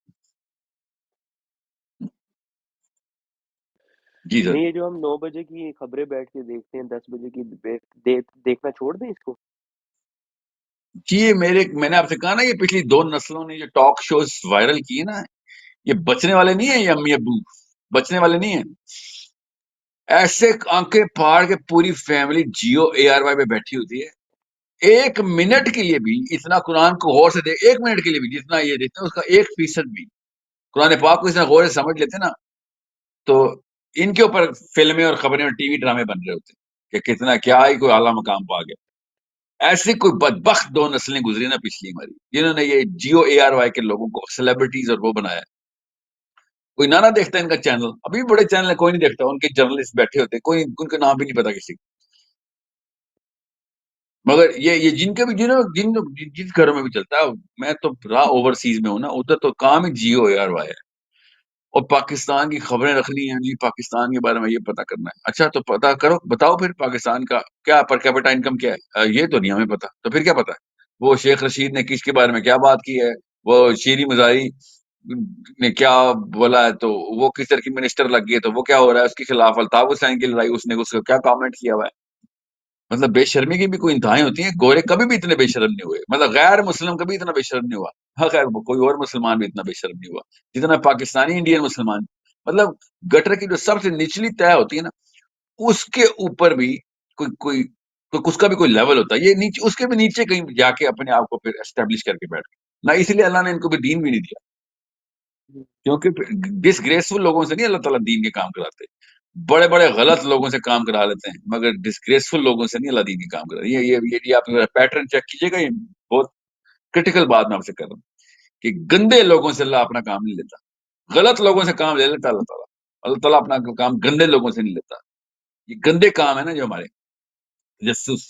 جی سر. نہیں، یہ جو ہم 9 بجے کی خبریں بیٹھ کے دیکھتے ہیں 10 بجے کی دیکھنا چھوڑ دیں اس کو. جی میں نے آپ سے کہا نا، یہ پچھلی 2 نسلوں نے جو ٹاک شوز وائرل کیے نا، یہ بچنے والے نہیں ہیں، یہ امی ابو بچنے والے نہیں ہیں. ایسے آنکھیں پھاڑ کے پوری فیملی جیو ARY پہ بیٹھی ہوتی ہے، 1 منٹ کے لیے بھی اتنا قرآن کو غور سے دیکھ، 1 منٹ کے لیے بھی جتنا یہ دیکھتے ہیں اس کا 1% بھی قرآن پاک کو اتنا غور سے سمجھ لیتے نا، تو ان کے اوپر فلمیں اور خبریں اور TV ڈرامے بن رہے ہوتے کہ کتنا کیا ہی کوئی اعلیٰ مقام پا گیا. ایسی کوئی بدبخت 2 نسلیں گزری نا پچھلی ہماری، جنہوں نے یہ جیو ARY کے لوگوں کو سیلیبریٹیز اور وہ بنایا. کوئی نہ دیکھتا ہے ان کا چینل، ابھی بھی بڑے چینل ہے، کوئی نہیں دیکھتا، ان کے جرنلسٹ بیٹھے ہوتے، کوئی ان کا نام بھی نہیں پتا کسی کو. مگر یہ جن کے بھی جن گھروں میں بھی چلتا ہے، میں تو اوورسیز میں ہوں نا، ادھر تو کام ہی جیو ARY ہے. اور پاکستان کی خبریں رکھنی ہیں جی، پاکستان کے بارے میں یہ پتا کرنا ہے. اچھا تو پتا کرو، بتاؤ پھر پاکستان کا کیا پر کیپٹا انکم کیا ہے، یہ تو نہیں ہمیں پتا، تو پھر کیا پتا ہے وہ شیخ رشید نے کس کے بارے میں کیا بات کی ہے، وہ شیری مزاری نے کیا بولا ہے، تو وہ کس طرح کی منسٹر لگ گئی ہے، تو وہ کیا ہو رہا ہے اس کے خلاف الطاف حسین کی لڑائی، اس نے اس کو کیا کامنٹ کیا ہوا ہے. مطلب بے شرمی کی بھی کوئی انتہائیں ہوتی ہیں. گورے کبھی بھی اتنے بے شرم نہیں ہوئے، مطلب غیر مسلم کبھی اتنا بے شرم نہیں ہوا. ہاں خیر کوئی اور مسلمان بھی اتنا بے شرم نہیں ہوا جتنا پاکستانی انڈین مسلمان. مطلب گٹر کی جو سب سے نچلی طے ہوتی ہے نا، اس کے اوپر بھی کوئی اس کا بھی کوئی لیول ہوتا ہے. یہ نیچے، اس کے بھی نیچے کہیں جا کے اپنے آپ کو پھر اسٹیبلش کر کے بیٹھ نہ، اس لیے اللہ نے ان کو بھی دین بھی نہیں دیا، کیونکہ ڈسگریسفل لوگوں سے نہیں اللہ تعالیٰ دین کے کام کراتے. بڑے بڑے غلط لوگوں سے کام کرا لیتے ہیں، مگر ڈسگریسفل لوگوں سے نہیں اللہ دین کے کام کرا. یہ آپ پیٹرن چیک کیجیے گا، یہ بہت کرٹیکل بات میں آپ سے کر رہا ہوں کہ گندے لوگوں سے اللہ اپنا کام نہیں لیتا، غلط لوگوں سے کام لے لیتا اللہ تعالیٰ. اللہ تعالیٰ اپنا کام گندے لوگوں سے نہیں لیتا. یہ گندے کام ہے نا جو ہمارے، جسوس،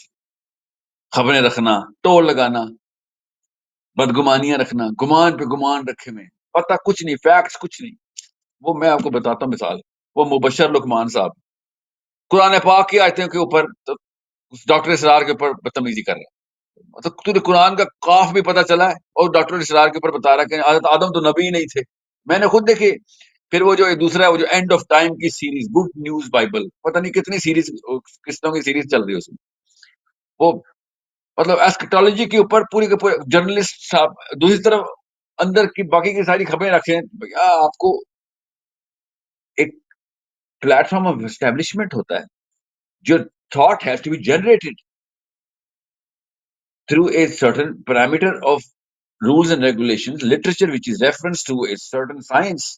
خبریں رکھنا، ٹول لگانا، بدگمانیاں رکھنا، گمان پہ گمان رکھے میں، پتہ کچھ نہیں، فیکٹس کچھ نہیں. وہ میں آپ کو بتاتا ہوں مثال، وہ مبشر لقمان صاحب قرآن پاک کی آیتوں کے اوپر ڈاکٹر اسرار کے اوپر بدتمیزی کر رہے ہیں. مطلب تجھے قرآن کا قاف بھی پتہ چلا ہے اور ڈاکٹر اسرار کے اوپر بتا رہا ہے کہ حضرت آدم تو نبی ہی نہیں تھے. میں نے خود دیکھی. پھر وہ جو دوسرا ہے، وہ جو اینڈ آف ٹائم کی سیریز، گڈ نیوز بائبل، پتہ نہیں کتنی سیریز، قسطوں کی سیریز چل رہی ہے اس میں. وہ مطلب ایسکٹالوجی کے اوپر پوری کے پورے جرنلسٹ صاحب، دوسری طرف اندر کی باقی کی ساری خبریں رکھے ہیں. آپ کو ایک پلیٹ فارم آف اسٹیبلشمنٹ ہوتا ہے. Your thought has to be generated through a certain parameter of rules and regulations, literature which is reference to a certain science.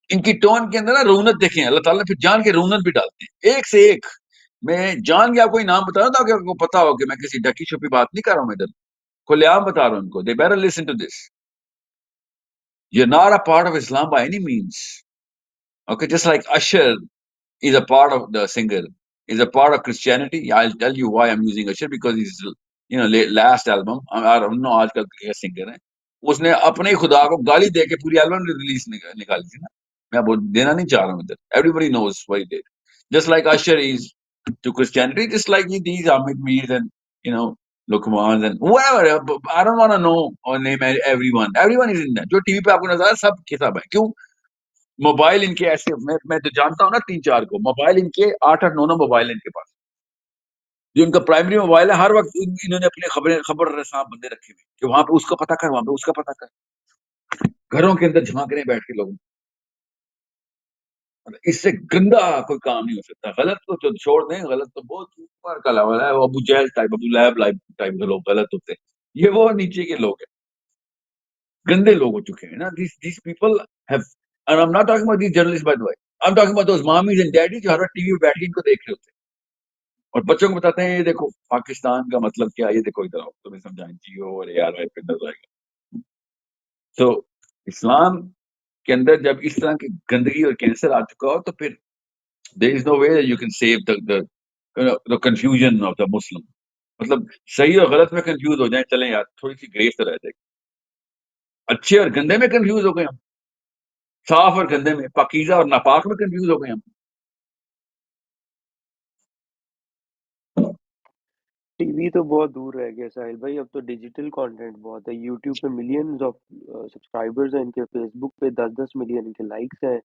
ان کی ٹون کے اندر نا رونت دیکھیں، اللہ تعالیٰ نے پھر جان کے رونت بھی ڈالتے ہیں ایک سے ایک. میں جان کے آپ کو نام بتا رہا ہوں تاکہ آپ کو پتا ہو کہ میں کسی ڈکی چھپی بات نہیں کر رہا ہوں. ادھر کھلے عام بتا رہا ہوں ان کو. They better listen to this. You're not a part of Islam by any means. Okay, just like Usher is a part of the singer, is a part of Christianity. I'll tell you why I'm using Usher, because his last album, I don't know آج کل کیا singer ہے، اس نے اپنے خدا کو گالی دے کے پوری البم ریلیز نکالی تھی نا. میں وہ دینا نہیں چاہ رہا ہوں ادھر. Everybody knows what he did. Just like Usher is to Christianity, just like these Amit Mir and Lukman and whoever. I don't want to know or name everyone. Everyone is in that. جو T V پہ آپ کو نظر سب کتاب ہے. کیوں؟ Mobile ان کے ایسے، میں تو جانتا ہوں نا 3-4 کو موبائل ان کے 8-9 موبائل ان کے پاس، جو ان کا پرائمری موبائل ہے. ہر وقت انہوں نے اپنے خبر رساں بندے رکھے ہوئے کہ وہاں پہ اس کا پتہ کر، وہاں پہ اس کا پتہ کر. گھروں کے اندر جھانک رہے بیٹھ کے لوگ. اس سے گندا کوئی کام نہیں ہو سکتا. غلط تو چھوڑ دیں، غلط تو بہت اوپر کا لیول ہے. ابو جہل ٹائپ، ابو لہب ٹائپ کے لوگ غلط ہوتے ہیں. یہ وہ نیچے کے لوگ ہیں، گندے لوگ ہو چکے ہیں نا. These people have, and I'm not talking about these journalists by the way. I'm talking about those mommies and daddies جو ہر وقت ٹی وی پہ بیٹھ کے ان کو دیکھ رہے ہوتے ہیں. اور بچوں کو بتاتے ہیں یہ دیکھو پاکستان کا مطلب کیا ہے، یہ دیکھو ادھر آؤ تمہیں سمجھائیں جیو اور یار پھر نظر آئے گا. تو اسلام کے اندر جب اس طرح کی گندگی اور کینسر آ چکا ہو تو پھر there is no way that you can save the confusion of the Muslim. مطلب صحیح اور غلط میں کنفیوز ہو جائیں، چلیں یار تھوڑی سی گریس تو رہ جائے گی. اچھے اور گندے میں کنفیوز ہو گئے ہم، صاف اور گندے میں، پاکیزہ اور ناپاک میں کنفیوز ہو گئے ہم. ٹی وی تو بہت دور رہ گیا ساحل بھائی، اب تو ڈیجیٹل کانٹینٹ بہت ہے. یوٹیوب پہ ملینز آف سبسکرائبرز ہیں ان کے، فیس بک پہ 10 ملین ان کے لائکس ہیں.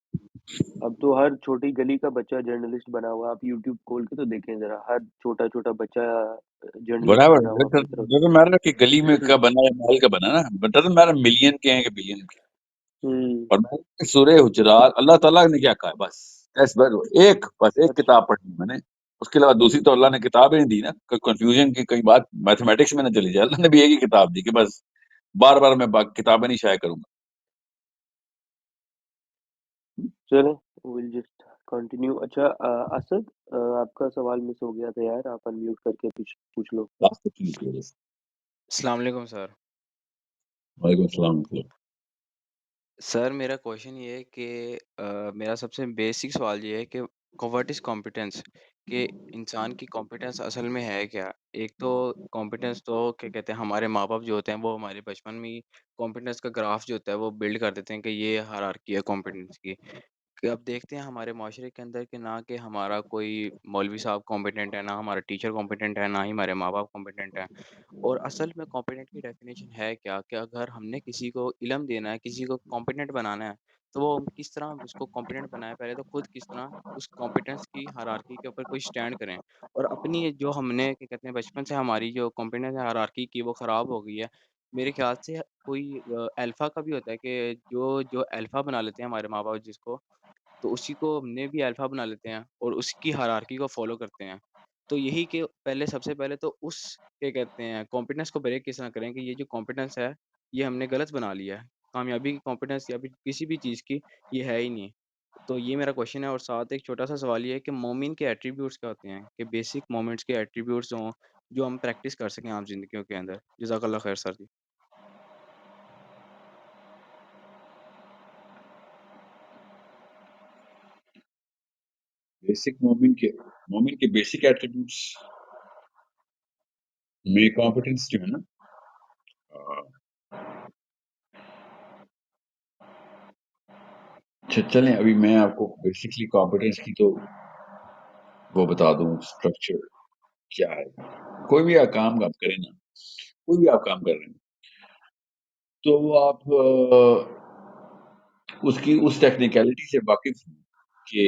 اب تو ہر چھوٹی گلی کا بچہ جرنلسٹ بنا ہوا. آپ یوٹیوب کھول کے تو دیکھیں ذرا، ہر چھوٹا چھوٹا بچہ جرنلسٹ برابر بنا ہوا اپنی طرف ڈزنٹ میٹر کہ گلی میں کا بنا ہے محل کا بنا نا، ڈزنٹ میٹر ملین کے ہیں کہ بلین کے. اور میں سورہ حجرات اللہ تعالیٰ نے کیا کہا، بس ایک اچھا کتاب پڑھی میں نے، اس کے علاوہ دوسری تو اللہ نے کتاب ہی نہیں دی نا. کنفیوژن کی کئی بات میتھمیٹکس میں نہ چلی جائے، اللہ نے بھی ایک ہی کتاب دی کہ بس بار بار میں کتابیں نہیں شائع کروں گا. چلیں ویل جسٹ کنٹینیو. اچھا اسد، آپ کا سوال مس ہو گیا تھا یار، آپ انمیوٹ کر کے پوچھ لو. السلام علیکم سر. وعلیکم السلام. سر میرا کوشچن یہ ہے کہ میرا سب سے بیسک سوال یہ ہے کہ واٹ از کمپیٹنس، کہ انسان کی کمپیٹنس اصل میں ہے کیا. ایک تو کمپیٹنس تو کیا کہتے ہیں ہمارے ماں باپ جو ہوتے ہیں وہ ہمارے بچپن میں ہی کمپیٹنس کا گراف جو ہوتا ہے وہ بلڈ کر دیتے ہیں کہ یہ ہierarchy ہے کمپیٹنس کی. کہ اب دیکھتے ہیں ہمارے معاشرے کے اندر کہ نہ کہ ہمارا کوئی مولوی صاحب کمپیٹنٹ ہے، نہ ہمارا ٹیچر کمپیٹنٹ ہے، نہ ہی ہمارے ماں باپ کمپیٹنٹ ہیں. اور اصل میں کمپیٹنٹ کی ڈیفینیشن ہے کیا، کہ اگر ہم نے کسی کو علم دینا ہے، کسی کو کمپیٹنٹ بنانا ہے، تو وہ کس طرح اس کو کمپیٹنٹ بنائے، پہلے تو خود کس طرح اس کمپیٹنس کی ہierarchy کے اوپر کوئی اسٹینڈ کریں. اور اپنی جو ہم نے کیا کہتے ہیں بچپن سے ہماری جو کمپیٹنس ہierarchy کی وہ خراب ہو گئی ہے. میرے خیال سے کوئی الفا کا بھی ہوتا ہے کہ جو الفا بنا لیتے ہیں ہمارے ماں باپ جس کو، تو اسی کو ہم نے بھی الفا بنا لیتے ہیں اور اس کی ہierarchy کو فالو کرتے ہیں. تو یہی کہ پہلے سب سے پہلے تو اس کیا کہتے ہیں کمپیٹنس کو بریک کس طرح کریں کہ یہ جو کمپیٹنس ہے یہ ہم نے غلط بنا لیا ہے. کامیابی کی کمپیٹنس یا پھر کسی بھی چیز کی یہ ہے ہی نہیں. تو یہ میرا کوشچن ہے. اور ساتھ ایک چھوٹا سا سوال یہ ہے کہ مومن کے ایٹریبیوٹس کیا ہوتے ہیں، کہ بیسک مومنٹس کے ایٹریبیوٹس ہوں جو ہم پریکٹس کر سکیں عام زندگیوں کے اندر. جزاک اللہ خیر سر جی. بیسک مومن کے بیسک ایٹریبیوٹس میں کمپیٹنس جو ہے نا، چلیں ابھی میں آپ کو بیسکلی کمپیٹنس کی تو وہ بتا دوں اسٹرکچر کیا ہے. کوئی بھی آپ کام آپ کریں نا، کوئی بھی آپ کام کر رہے ہیں تو وہ آپ اس ٹیکنیکلٹی سے واقف ہیں کہ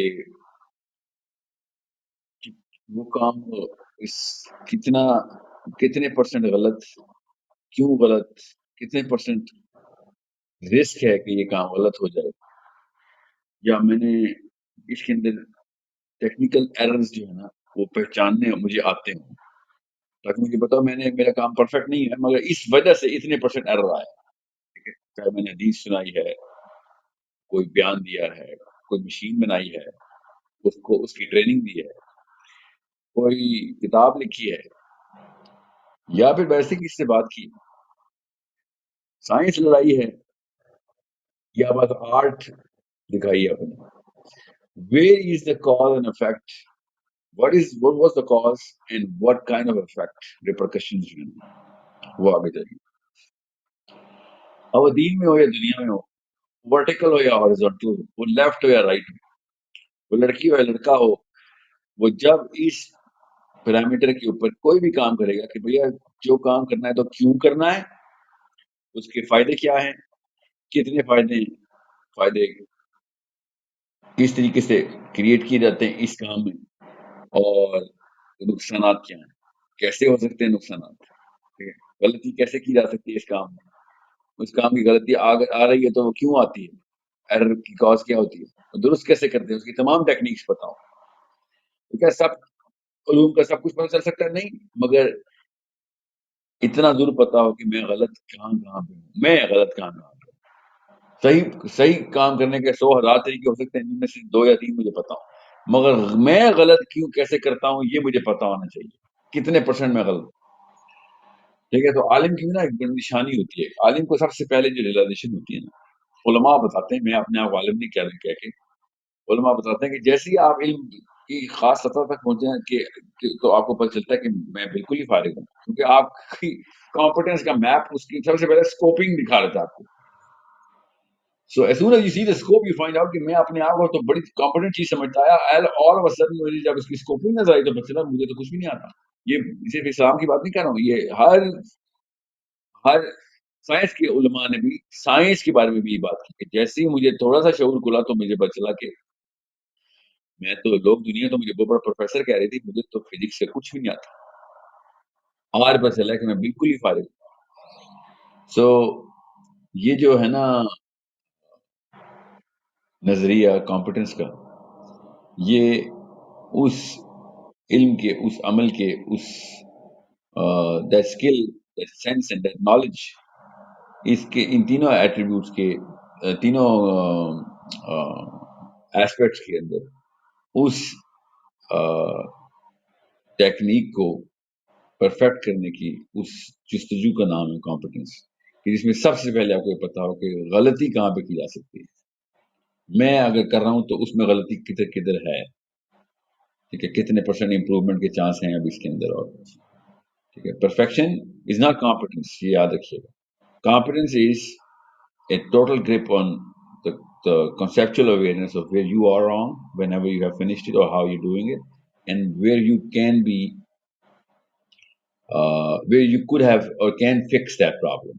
وہ کام کتنے پرسنٹ غلط، کیوں غلط، کتنے پرسنٹ رسک ہے کہ یہ کام غلط ہو جائے، یا میں نے اس کے اندر ٹیکنیکل ایررز جو ہے نا وہ پہچاننے مجھے آتے ہوں، تاکہ مجھے پتا میرا کام پرفیکٹ نہیں ہے مگر اس وجہ سے اتنے پرسنٹ ایرر آیا. ٹھیک ہے، چاہے میں نے حدیث سنائی ہے، کوئی بیان دیا ہے، کوئی مشین بنائی ہے، اس کو اس کی ٹریننگ دی ہے، کوئی کتاب لکھی ہے، یا پھر ویسے کسی سے بات کی، سائنس لڑائی ہے، یا بس آرٹ دکھائی ہے اپنے. Where is the cause and effect? What was the cause and what kind of effect, repercussions وہ آگے جائے گی. اب وہ دین میں ہو یا دنیا میں ہو، ورٹیکل ہو یا ہارزونٹل ہو، وہ لیفٹ ہو یا رائٹ ہو، وہ لڑکی ہو یا لڑکا ہو، وہ جب اس پیرامیٹر کے اوپر کوئی بھی کام کرے گا کہ بھیا جو کام کرنا ہے تو کیوں کرنا ہے، اس کے فائدے کیا ہیں، کتنے فائدے کس طریقے سے کریٹ کیے جاتے ہیں اس کام میں، اور نقصانات کیا ہیں، کیسے ہو سکتے ہیں نقصانات، ٹھیک ہے، غلطی کیسے کی جا سکتی ہے اس کام میں، اس کام کی غلطی آ رہی ہے تو وہ کیوں آتی ہے، ایرر کی کاز کیا ہوتی ہے، درست کیسے کرتے ہیں، اس کی تمام ٹیکنیکس بتاؤ. کیا سب علوم کا سب کچھ پتہ چل سکتا ہے؟ نہیں، مگر اتنا ضرور پتا ہو کہ میں غلط کہاں پہ ہوں، میں غلط کہاں پہ ہوں. صحیح کام کرنے کے 100,000 طریقے ہو سکتے ہیں، جن میں سے 2 یا 3 مجھے پتا ہوں. مگر میں غلط کیوں کیسے کرتا ہوں یہ مجھے پتا ہونا چاہیے، کتنے پرسنٹ میں غلط. ٹھیک ہے، تو عالم کی بھی نا ایک بڑی نشانی ہوتی ہے. عالم کو سب سے پہلے جو ریئلائزیشن ہوتی ہے نا، علماء بتاتے ہیں، میں اپنے آپ کو عالم نہیں کہہ کے، علماء بتاتے ہیں کہ جیسے ہی آپ علم کی خاص سطح تک پہنچے ہیں تو آپ کو پتہ چلتا ہے کہ میں بالکل ہی فارغ ہوں، کیونکہ آپ کی کمپٹنس کا میپ اس کی سب سے پہلے اسکوپنگ دکھا دیتا ہے آپ کو. So as soon as you see the scope, you find out کہ میں اپنے آپ کو تو بڑی کمپٹنٹ چیز سمجھتا ہے. all of a sudden مجھے جب اس کی اسکوپنگ نظر آئی تو پتہ چلا مجھے تو کچھ بھی نہیں آتا. یہ صرف اسلام کی بات نہیں کر رہا ہوں، یہ ہر سائنس کے علماء نے بھی سائنس کے بارے میں بھی یہ بات کی کہ جیسے ہی مجھے تھوڑا سا شعور کھلا تو مجھے پتہ چلا کہ میں تو لوگ دنیا تو مجھے بہت بڑا پروفیسر کہہ رہی تھی، مجھے تو فزکس سے کچھ بھی نہیں آتا. ہمارے پتہ چلا کہ میں بالکل ہی فارغ ہوں. سو یہ جو ہے نا نظریہ کمپٹنس کا، یہ اس علم کے، اس عمل کے، اس that skill, that sense and that knowledge، اس کے ان تینوں ایٹریبیوٹس کے تینوں ایسپیکٹس کے اندر اس ٹیکنیک کو پرفیکٹ کرنے کی اس جستجو کا نام ہے کمپٹنس، کہ جس میں سب سے پہلے آپ کو یہ پتا ہو کہ غلطی کہاں پہ کی جا سکتی ہے. میں اگر کر رہا ہوں تو اس میں غلطی کدھر کدھر ہے، ٹھیک ہے، کتنے پرسنٹ امپروومنٹ کے چانس ہیں اب اس کے اندر. اور ٹھیک ہے، پرفیکشن از ناٹ کمپٹنس، یہ یاد رکھیے گا. Competence is a total grip on the conceptual awareness of where you are wrong whenever you have finished it or how you're doing it, and where you can be where you could have or can fix that problem.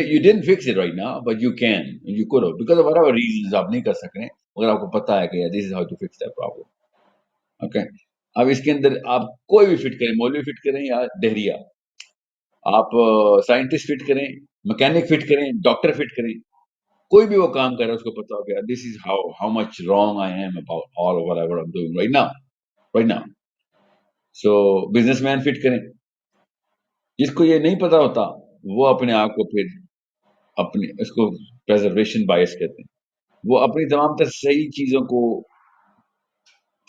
You didn't fix it right now, but you can, you could have, because of whatever reasons آپ نہیں کر سک رہے مگر آپ کو پتا ہے کہ this is how to fix that problem. Okay. اب اس کے اندر آپ کوئی بھی فٹ کریں، مولوی فٹ کریں یا دہریہ، آپ سائنٹسٹ فٹ کریں، مکینک فٹ کریں، ڈاکٹر فٹ کریں، کوئی بھی وہ کام کر رہا ہے اس کو پتا ہو کہ this is how much wrong I am about all whatever I'm doing right now. So businessman fit کریں. جس کو یہ نہیں پتا ہوتا وہ اپنے آپ کو پھر اپنی اس کو پریزرویشن بائس کہتے ہیں، وہ اپنی تمام تر صحیح چیزوں کو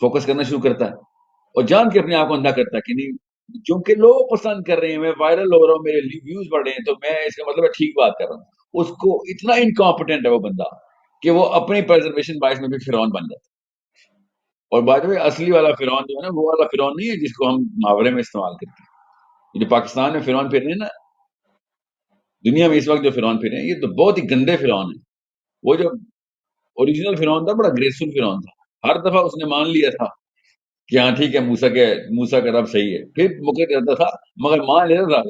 فوکس کرنا شروع کرتا ہے اور جان کے اپنے آپ کو اندھا کرتا ہے کہ نہیں چونکہ لوگ پسند کر رہے ہیں، میں وائرل ہو رہا ہوں، میرے ویوز بڑھ رہے ہیں تو میں اس کا مطلب ہے ٹھیک بات کر رہا ہوں. اس کو اتنا انکمپٹنٹ ہے وہ بندہ کہ وہ اپنی پریزرویشن باعث میں بھی فرعون بن جاتا ہے. اور بعد میں اصلی والا فرعون جو ہے نا وہ والا فرعون نہیں ہے جس کو ہم محاورے میں استعمال کرتے ہیں. جو پاکستان میں فرعون پھر رہے ہیں نا، دنیا میں اس وقت جو فرعون پھر رہے ہیں یہ تو بہت ہی گندے فرعون ہیں. وہ جو اوریجنل فرعون تھا بڑا گریسفل فرعون تھا، ہر دفعہ اس نے مان لیا تھا کہ ہاں ٹھیک ہے موسیٰ کا رب صحیح ہے، پھر مکر کرتا تھا مگر مان لیتا تھا،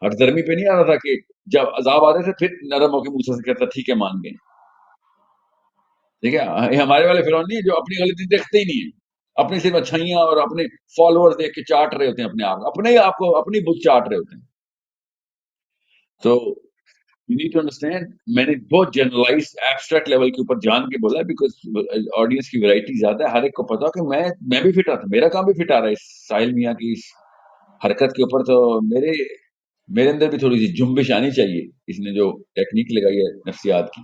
ہر درمی پہ نہیں آ رہا تھا کہ جب عذاب آ رہے تھے پھر نرم ہو کے موسیٰ سے کہتا ٹھیک ہے مان گئے. ٹھیک ہے، یہ ہمارے والے فرعون نہیں ہے جو اپنی غلطی دیکھتے ہی نہیں ہے، اپنی صرف اچھائیاں اور اپنے فالوور دیکھ کے چاٹ رہے ہوتے ہیں اپنے آپ، اپنے آپ کو اپنی بت چاٹ رہے ہوتے ہیں. تو you need to understand، میں نے بہت جنرلائز ایبسٹریکٹ لیول کے اوپر جان کے بولا بیکاز آڈینس کی ویرائٹی زیادہ ہے، ہر ایک کو پتا کہ میں بھی فٹ آتا، میرا کام بھی فٹ آ رہا ہے اس ساحل میاں کی اس حرکت کے اوپر. تو میرے اندر بھی تھوڑی سی جنبش آنی چاہیے. اس نے جو ٹیکنیک لگائی ہے نفسیات کی،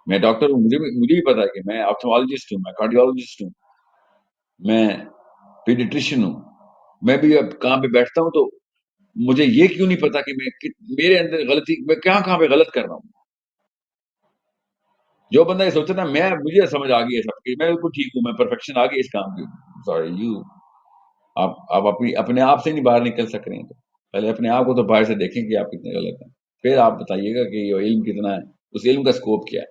میں ڈاکٹر ہوں، مجھے بھی پتا ہے کہ میں آپتھمالوجسٹ ہوں، میں کارڈیولوجسٹ ہوں، میں پیڈیٹریشین ہوں. میں بھی اب کہاں پہ بیٹھتا ہوں تو مجھے یہ کیوں نہیں پتا کہ میرے اندر غلطی میں کہاں پہ غلط کر رہا ہوں. جو بندہ یہ سوچتا نا مجھے سمجھ آ گئی ہے سب کی، میں بالکل ٹھیک ہوں، میں پرفیکشن آ گئی اس کام کی، سوری آپ اپنے آپ سے نہیں باہر نکل سک رہے ہیں. تو پہلے اپنے آپ کو تو باہر سے دیکھیں کہ آپ کتنے غلط ہیں، پھر آپ بتائیے گا کہ یہ علم کتنا ہے، اس علم کا اسکوپ کیا ہے.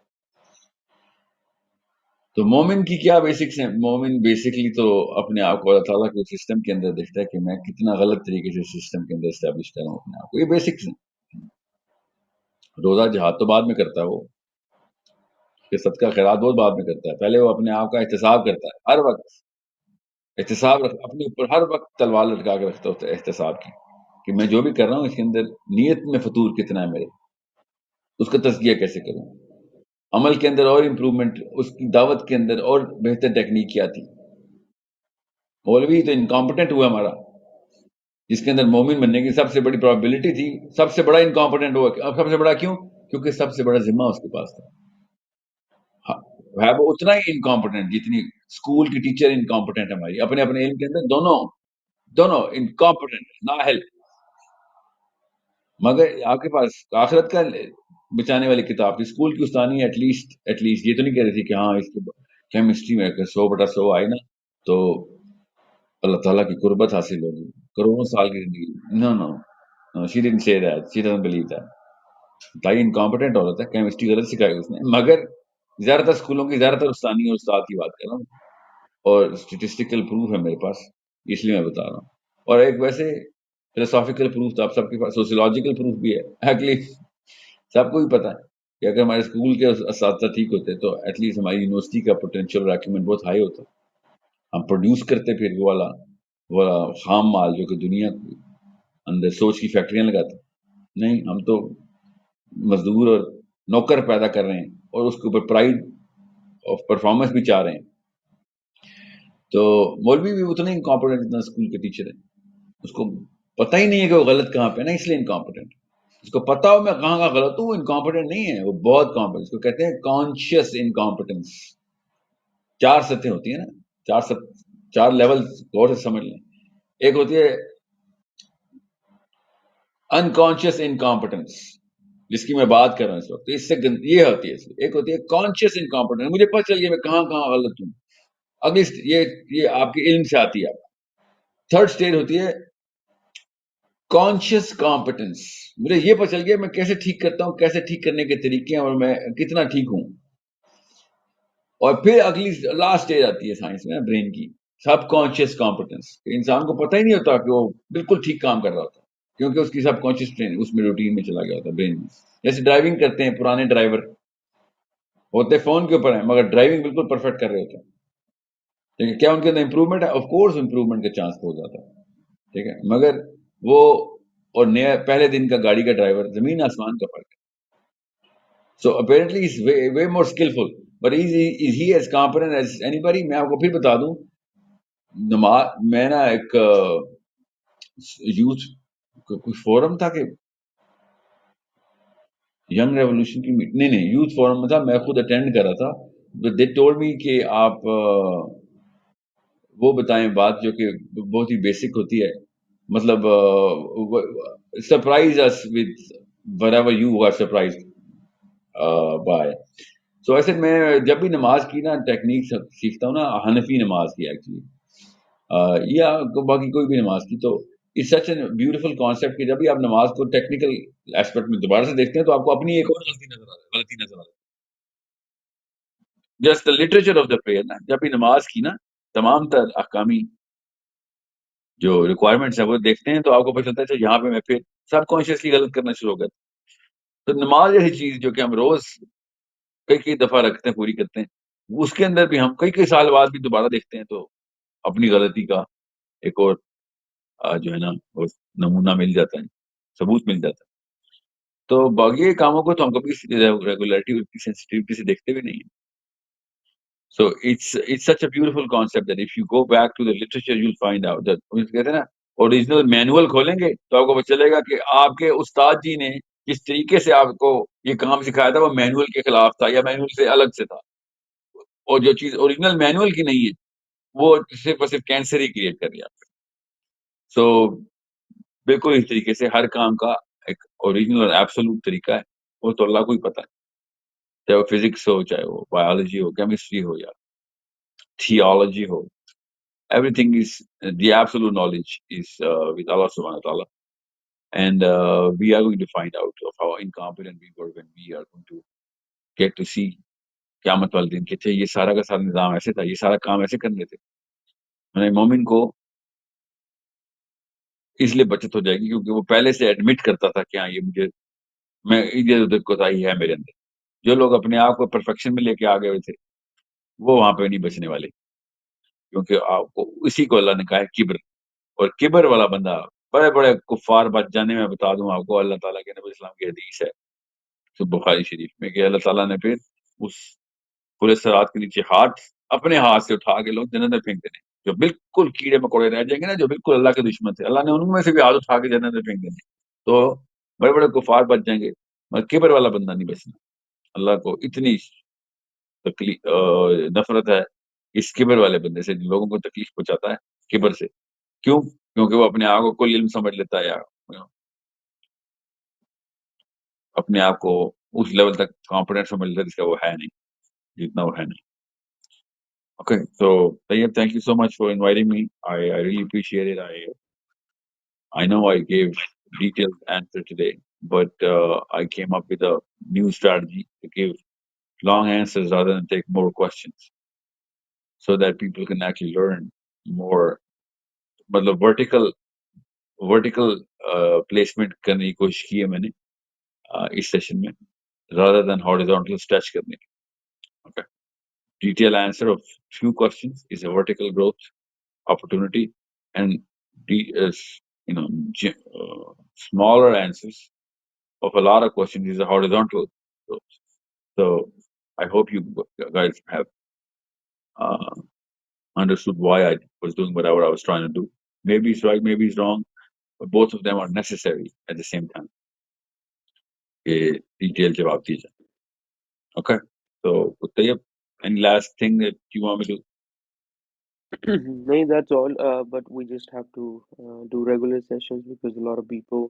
تو مومن کی کیا بیسکس ہیں؟ مومن بیسکلی تو اپنے آپ کو اللہ تعالیٰ کے سسٹم کے اندر دیکھتا ہے کہ میں کتنا غلط طریقے سے سسٹم کے اندر اسٹیبلش کر رہا ہوں اپنے آپ کو. یہ بیسکس ہیں. روزہ جہاد تو بعد میں کرتا ہے، وہ کہ صدقہ خیرات بہت بعد میں کرتا ہے، پہلے وہ اپنے آپ کا احتساب کرتا ہے، ہر وقت احتساب اپنے اوپر ہر وقت تلوار لٹکا کے رکھتا ہوتا ہے احتساب کی کہ میں جو بھی کر رہا ہوں اس کے اندر نیت میں فطور کتنا ہے میرے، اس کا تزکیہ کیسے کروں، عمل کے اندر اور امپروومنٹ، اس کی دعوت کے اندر اور بہتر ٹیکنیک کیا تھی. مولوی تو انکمپٹنٹ ہوا ہمارا، جس کے اندر مومن بننے کی سب سے بڑی پرابیبلٹی تھی، سب سے بڑا انکمپٹنٹ ہوا. اب سب سے بڑا کیوں؟ کیونکہ سب سے بڑا ذمہ اس کے پاس تھا. ہے وہ اتنا ہی انکمپٹنٹ جتنی اسکول کی ٹیچر انکمپٹنٹ ہے ہماری، اپنے اپنے علم کے اندر دونوں انکمپٹنٹ، نااہل. مگر آپ کے پاس آخرت کا بچانے والی کتاب تھی، اسکول کی استانی ایٹ لیسٹ یہ تو نہیں کہہ رہی تھی کہ ہاں اس کے کیمسٹری میں 100/100 آئے نا تو اللہ تعالیٰ کی قربت حاصل ہوگی، کروڑوں سال کی زندگی. نو شی ڈنٹ سے that, she doesn't believe that. بتائیے انکمپٹنٹ عورت ہے، کیمسٹری غلط سکھائی اس نے. مگر زیادہ تر اسکولوں کی زیادہ تر استانی اور استاد کی بات کر رہا ہوں، اور اسٹیٹسٹیکل پروف ہے میرے پاس، اس لیے میں بتا رہا ہوں. اور ایک ویسے فلسافیکل پروف تو آپ سب کے پاس، سوشیولوجیکل پروف بھی ہے. ایٹ لیسٹ سب کو بھی پتا ہے کہ اگر ہمارے اسکول کے اساتذہ ٹھیک ہوتے تو ایٹ لیسٹ ہماری یونیورسٹی کا پوٹینشیل اور ایکومنٹ بہت ہائی ہوتا. ہم پروڈیوس کرتے پھر وہ والا خام مال جو کہ دنیا اندر سوچ کی فیکٹریاں لگاتے. نہیں، ہم تو مزدور اور نوکر پیدا کر رہے ہیں اور اس کے اوپر پرائڈ آف پرفارمنس بھی چاہ رہے ہیں. تو مولوی بھی اتنا انکمپٹنٹ اتنا اسکول کے ٹیچر ہے، اس کو پتہ ہی نہیں ہے کہ وہ غلط کہاں پہ نا، اس لیے انکمپٹنٹ. اس کو پتا ہو میں کہاں غلط ہوں، وہ انکمپٹنٹ نہیں ہے، وہ بہت کمپٹنٹ. اس کو کہتے ہیں کانشیس انکمپٹنس. 4 سطحیں ہوتی ہیں نا، 4 لیول غور سے سمجھ لیں. ایک ہوتی ہے انکانشیس انکمپٹنس، جس کی میں بات کر رہا ہوں اس وقت. اس سے یہ ہوتی ہے. ایک ہوتی ہے کانشیس انکمپٹنس، مجھے پتہ چل گیا میں کہاں غلط ہوں. اگلی یہ آپ کے علم سے آتی ہے. تھرڈ سٹیج ہوتی ہے کانشیس کمپٹنس، مجھے یہ پتہ چل گیا میں کیسے ٹھیک کرتا ہوں، کیسے ٹھیک کرنے کے طریقے ہیں اور میں کتنا ٹھیک ہوں. اور پھر اگلی لاسٹ سٹیج آتی ہے سائنس میں برین کی، سب کانشیس کمپٹنس. انسان کو پتہ ہی نہیں ہوتا کہ وہ بالکل ٹھیک کام کر رہا ہوتا کیونکہ اس کی سب کانشیس اس میں روٹین میں چلا گیا ہوتا برین میں. جیسے ڈرائیونگ کرتے ہیں پرانے ڈرائیور ہوتے فون کے اوپر ہیں مگر ڈرائیونگ بالکل پرفیکٹ کر رہے ہوتے ہیں. ٹھیک ہے، کیا ان کے اندر امپروومنٹ ہے؟ آف کورس امپروومنٹ کا چانس بہت زیادہ ہے. ٹھیک ہے، مگر وہ اور نیا پہلے دن کا گاڑی کا ڈرائیور زمین آسمان کا فرق ہے. So apparently is way more skilful but is he as competent as اینی باڈی. میں آپ کو پھر بتا دوں، میں نا ایک یوتھ کوئی فورم تھا کہ ینگ ریولوشن کی نہیں یوتھ فورم میں تھا، میں خود اٹینڈ کر رہا تھا. دے ٹولڈ می کہ آپ وہ بتائیں بات جو کہ بہت ہی بیسک ہوتی ہے، مطلب سرپرائز اس with whatever you are surprised by. So ایسے میں جب بھی نماز کی نا ٹیکنیک سیکھتا ہوں نا، حنفی نماز کی ایکچولی یا باقی کوئی بھی نماز کی، تو it's such a beautiful concept کہ جب بھی آپ نماز کو ٹیکنیکل ایسپیکٹ میں دوبارہ سے دیکھتے ہیں تو آپ کو اپنی ایک اور غلطی نظر آتی. Just the literature of the prayer نا، جب بھی نماز کی نا تمام تر احکامی جو ریکوائرمنٹس ہیں وہ دیکھتے ہیں تو آپ کو پتہ چلتا ہے یہاں پہ میں پھر سب کانشیسلی غلط کرنا شروع ہو گیا. تو نماز ایسی چیز جو کہ ہم روز کئی دفعہ رکھتے ہیں، پوری کرتے ہیں، اس کے اندر بھی ہم کئی سال بعد بھی دوبارہ دیکھتے ہیں تو اپنی غلطی کا ایک اور جو ہے نا نمونہ مل جاتا ہے، ثبوت مل جاتا ہے. تو باقی کاموں کو تو ہم کبھی ریگولیرٹی سینسٹیوٹی سے دیکھتے بھی نہیں ہیں. So it's such a beautiful concept that if you go back to the literature, you'll find out that کہتے ہیں نا اوریجنل مینول کھولیں گے تو آپ کو پتہ چلے گا کہ آپ کے استاد جی نے جس طریقے سے آپ کو یہ کام سکھایا تھا وہ مینول کے خلاف تھا یا مینول سے الگ سے تھا. اور جو چیز اوریجنل مینول کی نہیں ہے وہ صرف اور صرف کینسر ہی کریٹ کر دیا. سو بالکل اس طریقے سے ہر کام کا ایک اوریجنل اور ایبسولوٹ طریقہ ہے، وہ تو اللہ کو ہی پتہ ہے. چاہے وہ فزکس ہو، چاہے وہ بایولوجی ہو، کیمسٹری ہو یا theology ho, everything is the absolute knowledge is with Allah subhanahu wa ta'ala, and we are going to find out of how incompetent we were when we are going to get to see قیامت والے دن کہ یہ سارا کا سارا نظام ایسے تھا، یہ سارا کام ایسے کرنے تھے. مومن کو اس لیے بچت ہو جائے گی کیونکہ وہ پہلے سے ایڈمٹ کرتا تھا کہ ہاں یہ میں ادھر ادھر کوتاہی ہے میرے اندر. جو لوگ اپنے آپ کو پرفیکشن میں لے کے آ گئے تھے وہ وہاں پہ نہیں بچنے والے، کیونکہ آپ کو اسی کو اللہ نے کہا ہے کبر. اور کبر والا بندہ بڑے بڑے کفار بچ جانے میں بتا دوں آپ کو، اللہ تعالیٰ کے نبی اسلام کی حدیث ہے بخاری شریف میں کہ اللہ تعالیٰ نے پھر اس پورے صراط کے نیچے اپنے ہاتھ سے اٹھا کے لوگ جنت میں پھینک دینے، جو بالکل کیڑے مکوڑے رہ جائیں گے نا، جو بالکل اللہ کے دشمن تھے، اللہ نے ان میں سے بھی ہاتھ اٹھا کے جنت میں پھینک دینے. تو بڑے بڑے کفار بچ جائیں گے مگر کبر والا بندہ نہیں بچنا. اللہ کو اتنی نفرت ہے اس کبر والے بندے سے، لوگوں کو تکلیف پہنچاتا ہے کبر سے. کیوں؟ کیونکہ وہ اپنے آپ کو کل علم سمجھ لیتا ہے، یا اپنے آپ کو اس لیول تک کانفیڈنس سمجھ لیتا ہے جس کا وہ ہے نہیں، جتنا وہ ہے نہیں. Okay, so Tayyab, thank you so much for inviting me. I really appreciate it. I know I gave detailed answer today, but I came up with a new strategy to give long answers rather than take more questions, so that people can actually learn more. But the vertical placement کرنے کی کوشش کی ہے میں نے اس session میں rather than horizontal stretch کرنے کی. Okay. Detailed answer of few questions is a vertical growth opportunity, and you know smaller answers of a lot of questions is a horizontal growth. So I hope you guys have understood why I was doing whatever I was trying to do. Maybe it's right, maybe it's wrong, but both of them are necessary at the same time. Detailed jawab diye jaye. Okay, so Tayyab, any last thing that you want me to? No, that's all. But we just have to do regular sessions because a lot of people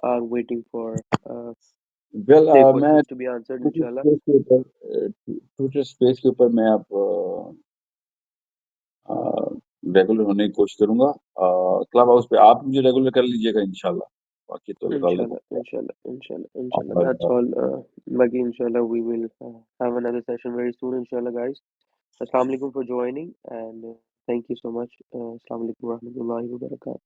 are waiting for Well, their میں questions to be answered. Inshallah. Twitter space کے اوپر میں آپ regular ہونے کی کوشش کروں گا. Club house پہ آپ مجھے ریگولر کر لیجیے گا انشاءاللہ. باقی تو Inshallah. That's all. Baki, inshallah, we will have another session very soon. Inshallah, guys. Assalamu alaikum for joining, and thank you so much. Assalamu alaikum wa rahmatullahi wa barakatuh.